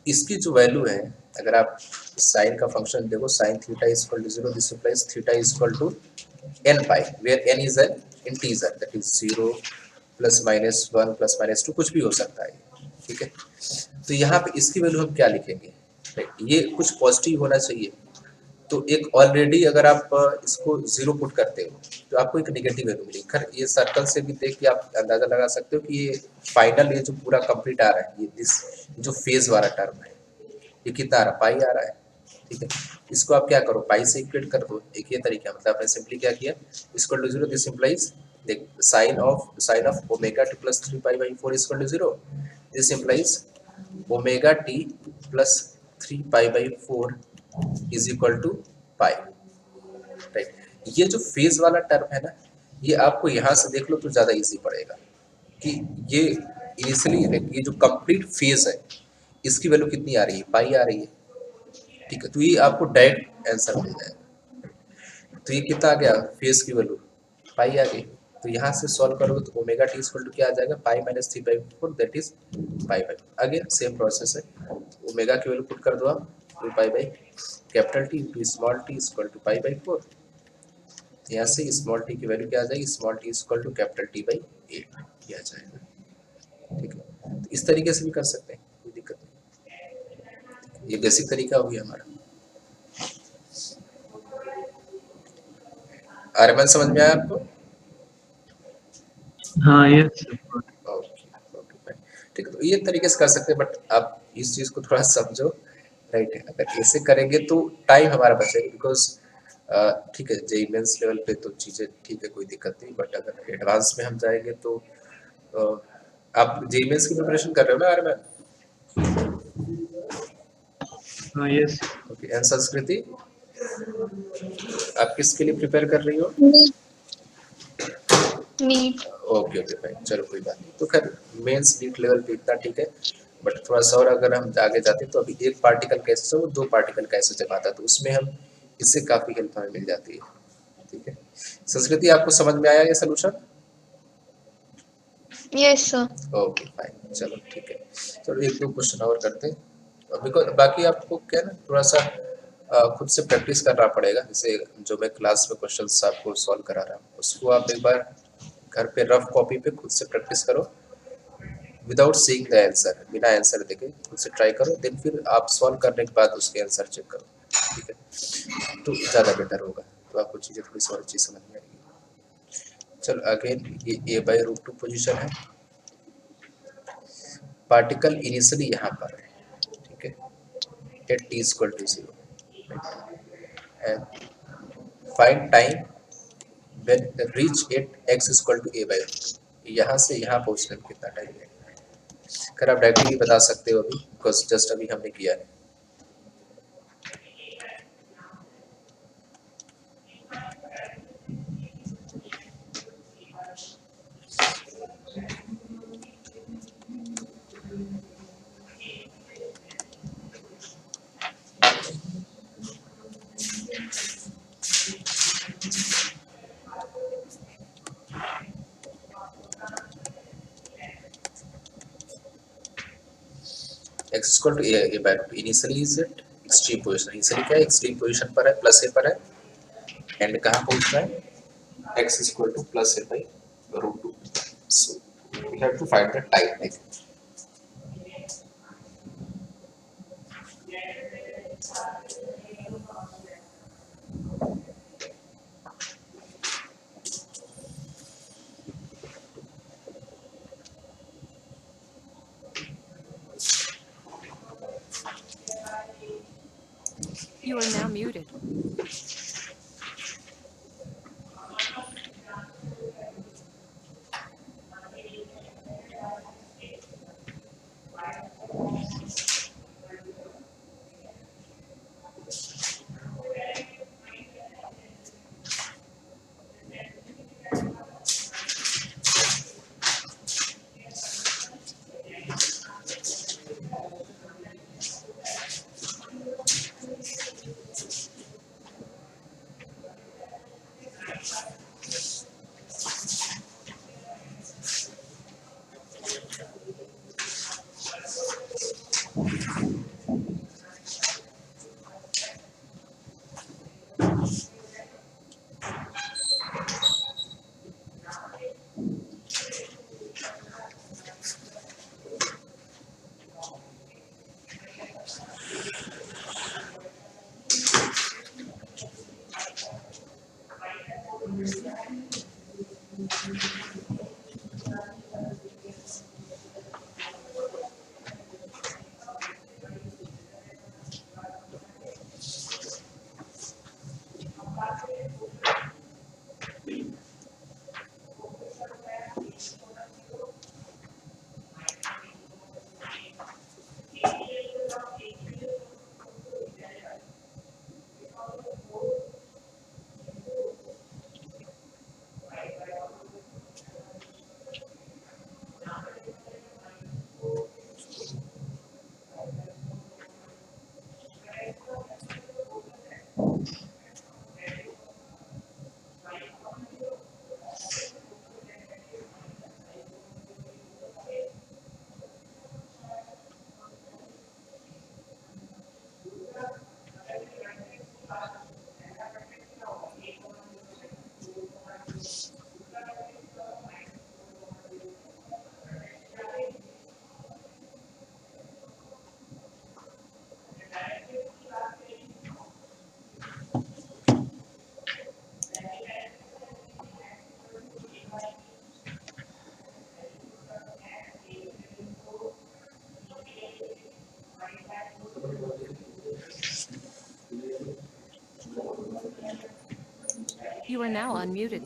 इसकी जो वैल्यू है, अगर आप साइन का फंक्शन देखो, sine theta is equal to 0, this implies theta is equal to n pi, where n is an integer, that is 0 plus minus 1 plus minus 2 कुछ भी हो सकता है, ठीक है। तो यहाँ पे इसकी वैल्यू हम क्या लिखेंगे, ये कुछ पॉजिटिव होना चाहिए। तो एक ऑलरेडी अगर आप इसको 0 पुट करते हो तो आपको एक नेगेटिव वैल्यू मिलेगी। खैर ये सर्कल से भी देख के आप अंदाजा लगा सकते हो कि ये फाइनल ये जो पूरा कंप्लीट आ रहा है, ये दिस जो फेज वाला टर्म है ये कितना आ रहा है, पाई आ रहा है, ठीक है। इसको आप क्या करो, पाई से इक्वेट कर दो, एक ये तरीका, मतलब आपने सिंपली क्या किया, इक्वल टू 0, दिस इंप्लाइज देख sine of omega t plus 3 pi by 4 equal to 0, this implies omega t plus 3 pi by 4 is equal to pi, right. ये जो फेज वाला टर्म है ना, ये आपको यहाँ से देख लो तो ज्यादा इजी पड़ेगा कि ये इनिशियली ये जो कंप्लीट फेज है इसकी वैल्यू कितनी आ रही है, पाई आ रही है, ठीक है। तो ये आपको डायरेक्ट आंसर मिल जाएगा। तो ये कितना आ गया, फेज की वैल्यू पाई आ गई। तो यहाँ से सॉल्व करोगे तो ओमेगा टी इक्वल टू क्या आ जाएगा, pi minus 3 by 4, that is pi by. Again same process है, ओमेगा की वैल्यू पुट कर दो आप 2 pi by capital t into small t equal to pi by 4। यहाँ से स्मॉल टी की वैल्यू क्या आ जाएगी, small t equal to capital t by 8 किया जाएगा, ठीक है। तो इस तरीके से भी कर सकते हैं, कोई दिक्कत नहीं। ये बेसिक तरीका हो गया हमारा। आर्यमन समझ में आया आपको? हाँ यस ओके, ठीक है। तो ये तरीके से कर सकते हैं, बट आप इस चीज को थोड़ा समझो राइट। अगर ऐसे करेंगे तो टाइम हमारा बचेगा, बिकॉज ठीक है जेई मेंस लेवल पे तो चीज़ें ठीक है, कोई दिक्कत नहीं, बट अगर एडवांस में हम जाएंगे तो आप जेई मेंस की प्रिपरेशन कर रहे हो ना यार? मैं हाँ यस। ओके। एंड संस्कृति, आप किसके लिए प्रिपेयर कर रही हो? नीट। ओके ओके फाइन, चलो कोई बात नहीं। तो खैर मेंस नीट लेवल पे इतना ठीक है, बट थोड़ा सा और अगर हम आगे जाते तो अभी एक पार्टिकल कैसे वो 2 पार्टिकल कैसे जब आता, तो उसमें हम इससे काफ़ी हेल्प हमें मिल जाती है। ठीक है, संस्कृति आपको समझ में आया ये solution? Yes sir. Okay fine, चलो ठीक है। चलो 1-2 क्वेश्चन और करते हैं। बिकॉज बाकी आपको क्या है ना, थोड़ा सा खुद से प्रैक्टिस करना पड़ेगा। जैसे जो मैं क्लास में क्वेश्चंस आपको सॉल्व करा रहा हूँ, उसको आप एक बार घर पे रफ कॉपी पे खुद से प्रैक्टिस करो, विदाउट सीइंग द आंसर, बिना आंसर देखे खुद से ट्राई करो, देन फिर आप सॉल्व करने के बाद उसके आंसर चेक करो। ठीक है, तो ज़्यादा बेटर होगा, तो आपको चीज़ें थोड़ी सी और अच्छी समझ में आएगी। चलो अगेन ये a/√2 पोजीशन है, पार्टिकल इनिशियली यहाँ पर है, ठीक है, at t equal to 0, and find time when reach at x equal to a/√2। यहाँ से यहाँ पहुँचने में कितना टाइम लगेगा? खैर आप डायरेक्टली बता सकते हो अभी, बिकॉज जस्ट अभी हमने किया है। x equal to a/√2, initially is it extreme position, initially क्या है एक्सट्रीम पोजीशन पर है, प्लस a पर है, एंड कहाँ पहुँचना है? x equal to plus a/√2। So we have to find the time. You are now muted. You are now unmuted.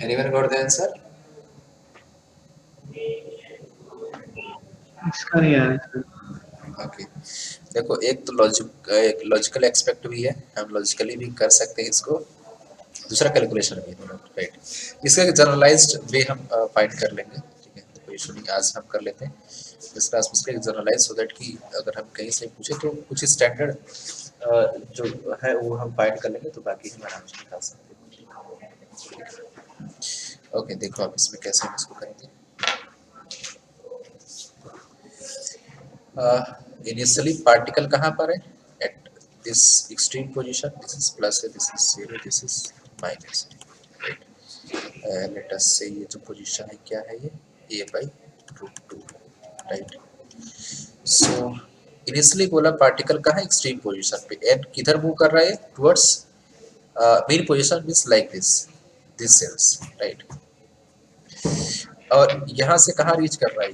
Anyone got the answer? इसका नहीं आया सर। ओके, देखो एक तो लॉजिकल एक्सपेक्ट भी है, हम लॉजिकली भी कर सकते हैं इसको, दूसरा कैलकुलेशन भी है, राइट। इसका जनरलाइज्ड वे हम फाइंड कर लेंगे, ठीक है, तो कोई इशू नहीं, आज हम कर लेते हैं इस क्लास में इसका जनरलाइज, सो दैट कि अगर हम कहीं से पूछे तो कुछ स्टैंडर्ड जो है वो हम फाइंड कर लेंगे, तो बाकी हम आराम से निकाल सकते हैं। ओके, देखो आप इसमें कैसे हम इसको करेंगे। इनिशियली पार्टिकल कहाँ पर है, at this extreme position, this is plus है, this is 0, this is minus, let us say ये जो पोजीशन है क्या है, ये a/√2, राइट। सो इनिशियली बोला पार्टिकल कहाँ है, एक्सट्रीम पोजीशन पे, एंड किधर मूव कर रहा है, towards mean position means like this sells, right. और यहाँ से कहाँ रीच कर रहा है,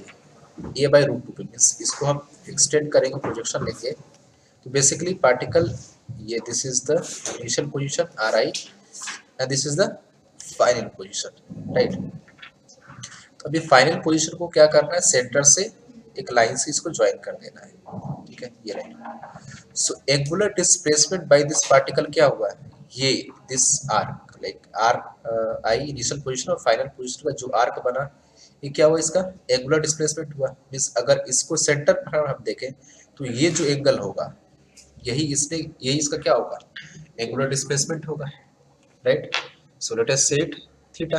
a/√2 पे, मींस इसको हम एक्सटेंड करेंगे, प्रोजेक्शन लेंगे, तो बेसिकली पार्टिकल ये this is the initial position ri and this is the final position, right. तो अभी फाइनल पोजीशन को क्या करना है, सेंटर से एक लाइन से इसको ज्वाइन कर देना है, ठीक है, ये line. So angular displacement by this particle क्या हुआ है, ये this arc, like arc I initial position और फाइनल पोजीशन का जो आर्क बना, ये क्या हुआ, इसका एंगुलर डिस्प्लेसमेंट हुआ। मींस अगर इसको सेंटर पर हम देखें तो ये जो एंगल होगा, यही इसका क्या होगा, एंगुलर डिस्प्लेसमेंट होगा, राइट। सो लेट अस से इट थीटा।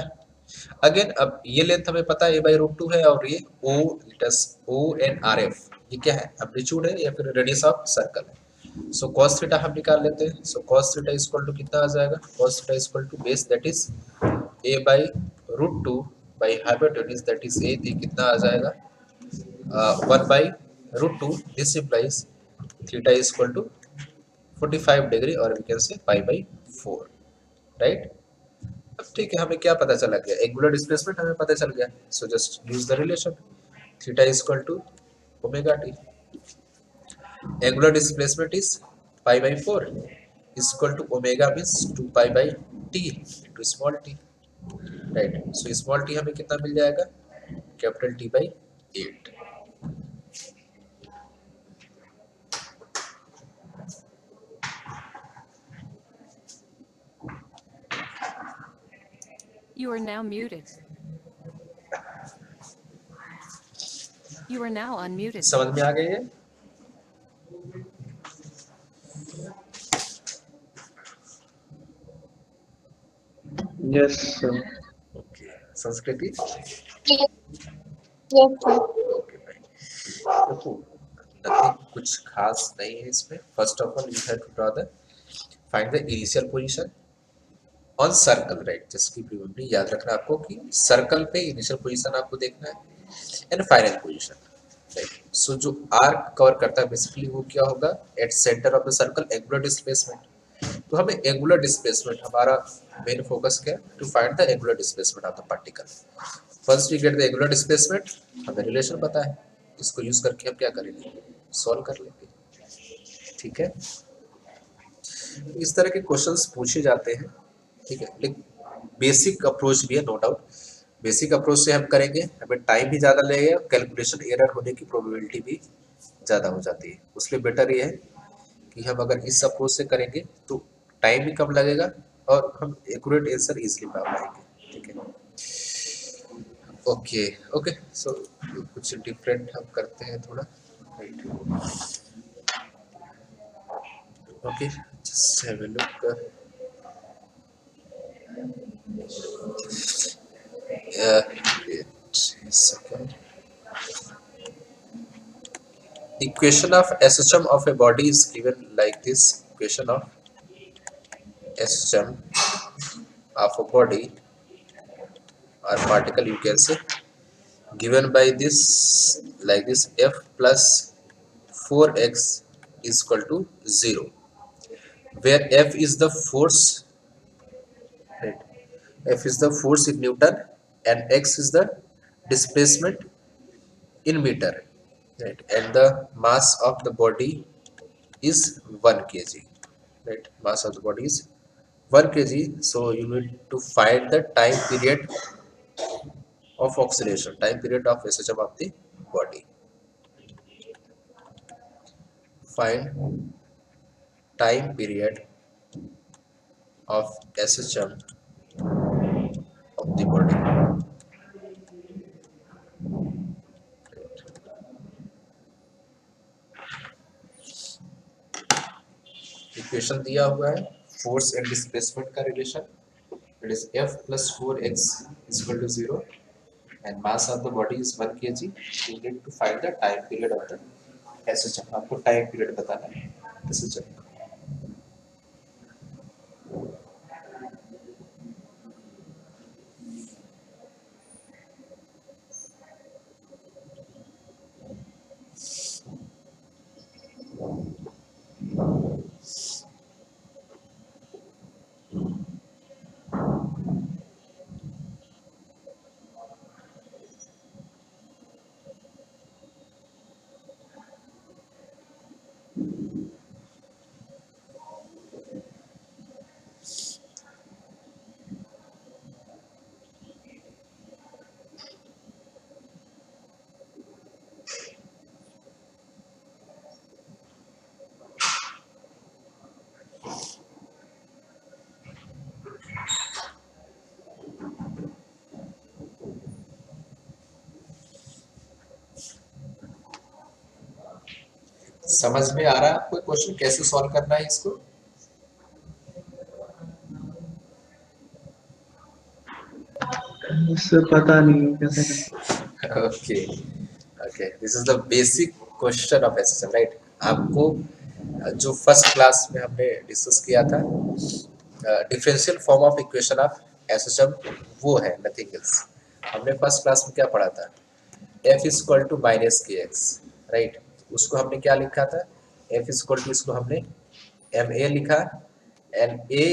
अगेन अब ये लेंथ हमें पता है a/√2 है, और ये o, let us o and rf, ये क्या है, एम्पलीट्यूड है या फिर रेडियस ऑफ सर्कल है। सो cos थीटा हम निकाल लेते हैं। So cos theta is equal to कितना आ जाएगा, cos theta is equal to base that is a/√2 by hypotenuse that is a, कितना आ जाएगा 1/√2, this implies theta is equal to 45 degree, और वी कैन से π/4, राइट। अब ठीक है, हमें क्या पता चला गया, एंगुलर डिस्प्लेसमेंट हमें पता चल गया। So just use the relation, theta is equal to omega t, angular displacement is π/4 is equal to omega means 2π/t into small t, राइट। सो स्मॉल t हमें कितना मिल जाएगा, capital T/8। You are now muted. You are now unmuted. समझ में आ गई है? Yes sir. Okay, Sanskriti. Yes sir. Okay भाई, देखो नथिंग कुछ खास नहीं है इसमें। First of all you have to draw the find the initial position on circle, right. जिसकी प्रीवियसली याद रखना आपको कि सर्कल पे इनिशियल पोजीशन आपको देखना है and final position, right. So जो आर्क कवर करता है बेसिकली वो क्या होगा, at centre of the circle angular displacement. तो हमें एंगुलर डिस्प्लेसमेंट, हमारा मेन फोकस क्या है, to find the angular displacement of the particle. First we get the angular displacement, हमें रिलेशन पता है, इसको यूज करके हम क्या करेंगे, सॉल्व कर लेंगे, ठीक है। इस तरह के क्वेश्चंस पूछे जाते हैं, ठीक है। लेकिन बेसिक अप्रोच भी है, नो डाउट। बेसिक अप्रोच से हम करेंगे, हमें टाइम भी ज़्यादा लगेगा, कैलकुलेशन एरर होने की प्रोबेबिलिटी भी ज़्यादा हो जाती है। उसलिए बेटर ये है कि हम अगर इस अप्रोच से करेंगे तो टाइम भी कम लगेगा और हम एक्यूरेट आंसर इजीली पा पाएंगे, ठीक है। ओके ओके, सो कुछ डिफरेंट हम करते हैं थोड़ा, right. Okay, just have a look. Wait a second. Equation of SHM of a body is given like this. Equation of SHM of a body or particle, you can say, given by this, like this: F plus 4x is equal to 0, where F is the force, right? F is the force in Newton and x is the displacement in meter, right? And the mass of the body is 1 kg, right? Mass of the body is 1 kg. So you need to find the time period of oscillation, time period of SHM of the body. Find time period of SHM of the body. Equation दिया हुआ है, force and displacement का relation, it is F plus 4x is equal to 0 and mass of the body is 1 kg. You need to find the time period of the SHM. आपको time period बताना है SHM का। समझ में आ रहा है आपको क्वेश्चन कैसे सॉल्व करना है इसको? सर पता नहीं कैसे करना। Okay okay, this is the basic question of SSM, right. आपको जो फर्स्ट क्लास में हमने डिस्कस किया था differential form of equation of SSM, वो है नथिंग एल्स। हमने फर्स्ट क्लास में क्या पढ़ा था, F is equal to minus k x, right. उसको हमने क्या लिखा था, F इज इक्वल टू, इसको हमने MA लिखा and A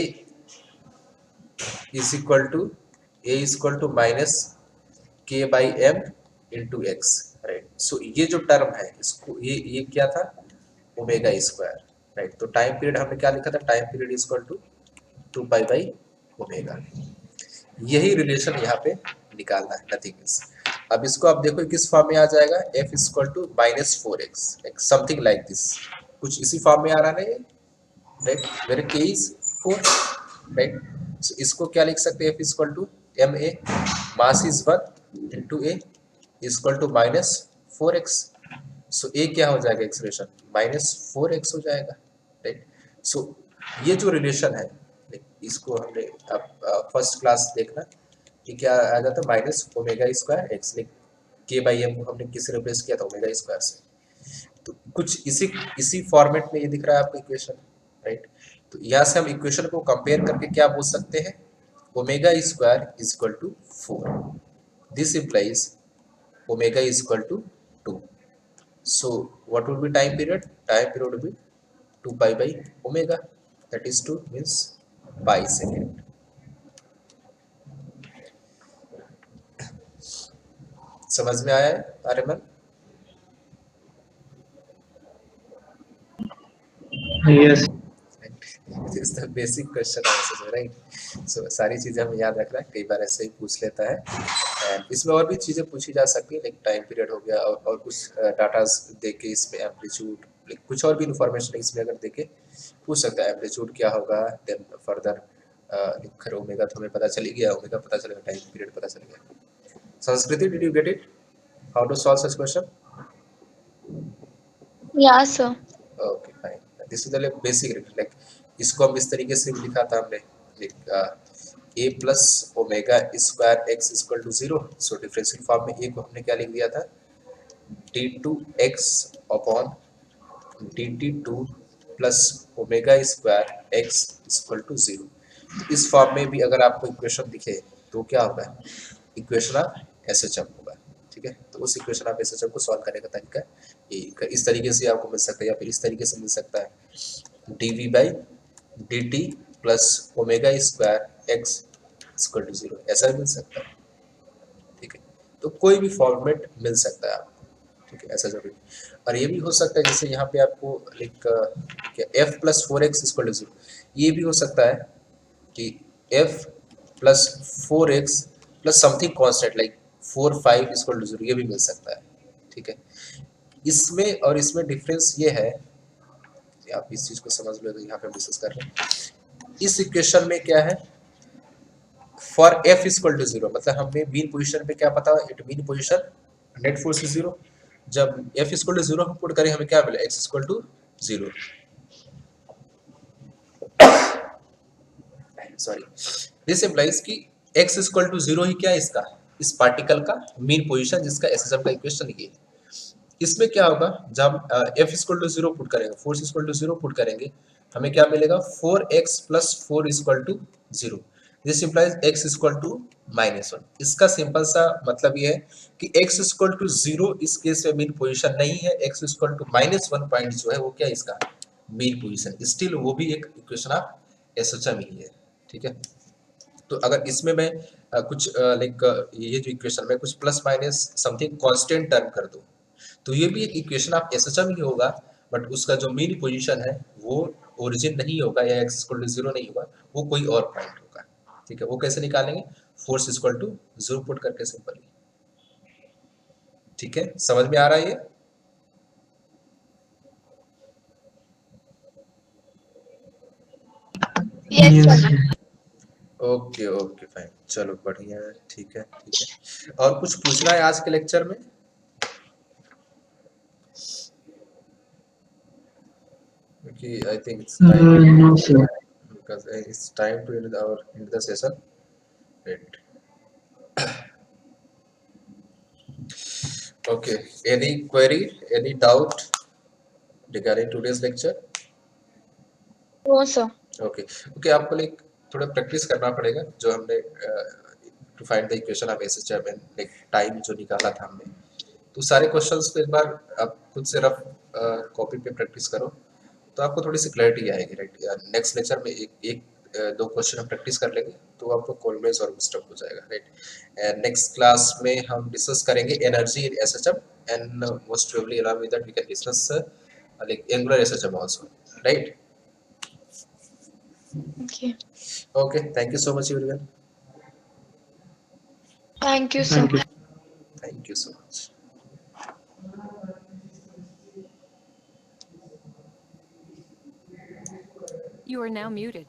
is equal to minus k by m into x, right. So ये जो टर्म है इसको, ये क्या था, ओमेगा स्क्वायर, राइट। तो टाइम पीरियड हमने क्या लिखा था, time period is equal to 2 pi by omega. यही रिलेशन यहाँ पे निकालना है, नथिंग एल्स। अब इसको आप देखो किस फॉर्म में आ जाएगा, F is equal to minus 4x, something like this, कुछ इसी फॉर्म में आ रहा है, right. Where k is 4, right. So इसको क्या लिख सकते हैं, F is equal to MA, mass is 1 into A is equal to minus 4x। सो A क्या हो जाएगा, एक्सप्रेशन माइनस 4x हो जाएगा, राइट। सो ये जो रिलेशन है इसको हमने अब फर्स्ट क्लास देखना कि क्या आ जाता है माइनस ओमेगा स्क्वायर एक्स, के बाई एम को हमने किससे रिप्लेस किया था ओमेगा स्क्वायर से। तो कुछ इसी फॉर्मेट में ये दिख रहा है आपको इक्वेशन, राइट। तो यहाँ से हम इक्वेशन को कंपेयर करके क्या बोल सकते हैं, omega square is equal to 4, this implies omega is equal to 2. So what will be time period? Time period will be 2 pi by omega, that is 2 means pi second. समझ में आया है Aryaman? Yes. This is the basic question answer, right? So सारी चीजें हमें याद रखना है, कई बार ऐसे ही पूछ लेता है। एंड इसमें और भी चीजें पूछी जा सकती है, लाइक टाइम पीरियड हो गया और कुछ डाटा देके इसमें एम्पलीट्यूड, कुछ और भी इंफॉर्मेशन इसमें अगर देके पूछ सकता है, एम्पलीट्यूड क्या होगा, देन फर्दर खैर ओमेगा तो हमें पता चल गया, ओमेगा पता चलेगा, टाइम पीरियड पता चल गया। Sanskriti, did you get it, how to solve such question? Yeah, sir. Okay fine, this is the basic, like इसको हम इस तरीके से भी लिखा था हमने, like a plus omega square x equal to 0। So differential form में a को हमने क्या लिख दिया था, d2x upon dt2 plus omega square x equal to 0। इस फॉर्म में भी अगर आपको इक्वेशन दिखे तो क्या होगा, इक्वेशन ऑफ एसएचएम होगा, ठीक है। तो उस इक्वेशन ऑफ एसएचएम को सॉल्व करने का तरीका ये इस तरीके से आपको मिल सकता है, या फिर इस तरीके से मिल सकता है, dv by dt plus omega square x equal to 0, ऐसा भी मिल सकता है, ठीक है। तो कोई भी फॉर्मेट मिल सकता है आपको, ठीक है, ऐसा जरूरी। और ये भी हो सकता है जैसे यहाँ पे आपको लाइक क्या f plus 4x equal to 0, ये भी हो सकता है कि f plus 4x plus something constant like 4 5 equal to 0, ये भी मिल सकता है, ठीक है। इसमें और इसमें डिफरेंस ये है, आप इस चीज को समझ लो, यहाँ पे हम डिस्कस कर रहे हैं। इस इक्वेशन में क्या है, फॉर f इक्वल टू 0, मतलब हमें मीन पोजीशन पे क्या पता, it mean position net force is 0। जब f इक्वल टू 0 हम पुट करें हमें क्या मिला, x equal to 0, sorry, this implies कि x इक्वल टू 0 ही क्या है इसका, इस पार्टिकल का मीन पोजीशन, जिसका एसएसएम का इक्वेशन ये है। इसमें क्या होगा, जब f इक्वल टू 0 पुट करेंगे, फोर्स इक्वल टू 0 पुट करेंगे, हमें क्या मिलेगा, 4x plus 4 equal to 0। This implies x equal to -1। इसका सिंपल सा मतलब ये है कि x इक्वल टू 0 इस केस में मीन पोजीशन नहीं है, x इक्वल टू -1 पॉइंट जो है वो क्या है इसका मीन पोजीशन, स्टिल वो भी एक इक्वेशन ऑफ एसएचएम ही है, ठीक है। तो अगर इसमें मैं कुछ लाइक ये जो इक्वेशन में कुछ plus minus something constant term कर दूं, तो ये भी एक इक्वेशन ऑफ एसएचएम ही होगा, बट उसका जो मीन पोजीशन है वो ओरिजिन नहीं होगा, या x इक्वल टू 0 नहीं होगा, वो कोई और पॉइंट होगा, ठीक है। वो कैसे निकालेंगे, फोर्स इक्वल टू 0 पुट करके सिंपली, ठीक है। समझ में आ रहा है ये? Yes, Yes. sir. Okay okay fine, चलो बढ़िया है, ठीक है ठीक है। और कुछ पूछना है आज के लेक्चर में? क्योंकि I think it's time, No, sir. because it's time to end the session, right? Okay, any query, any doubt regarding today's lecture? No, sir. Okay okay, आपको लाइक थोड़ा प्रैक्टिस करना पड़ेगा जो हमने to find the equation of SHM and like time जो निकाला था हमने, तो सारे क्वेश्चंस को एक बार आप खुद से रफ कॉपी पे प्रैक्टिस करो, तो आपको थोड़ी सी क्लैरिटी आएगी, राइट। नेक्स्ट लेक्चर में दो क्वेश्चन हम प्रैक्टिस कर लेंगे तो आपको कॉन्फिडेंस और बूस्टअप हो जाएगा, राइट। नेक्स्ट क्लास में हम डिस्कस करेंगे energy in SHM, and most probably along with that we can discuss like angular SHM also, right? Okay. Okay, thank you so much everyone. Thank you, sir. Thank you. Thank you so much. You are now muted.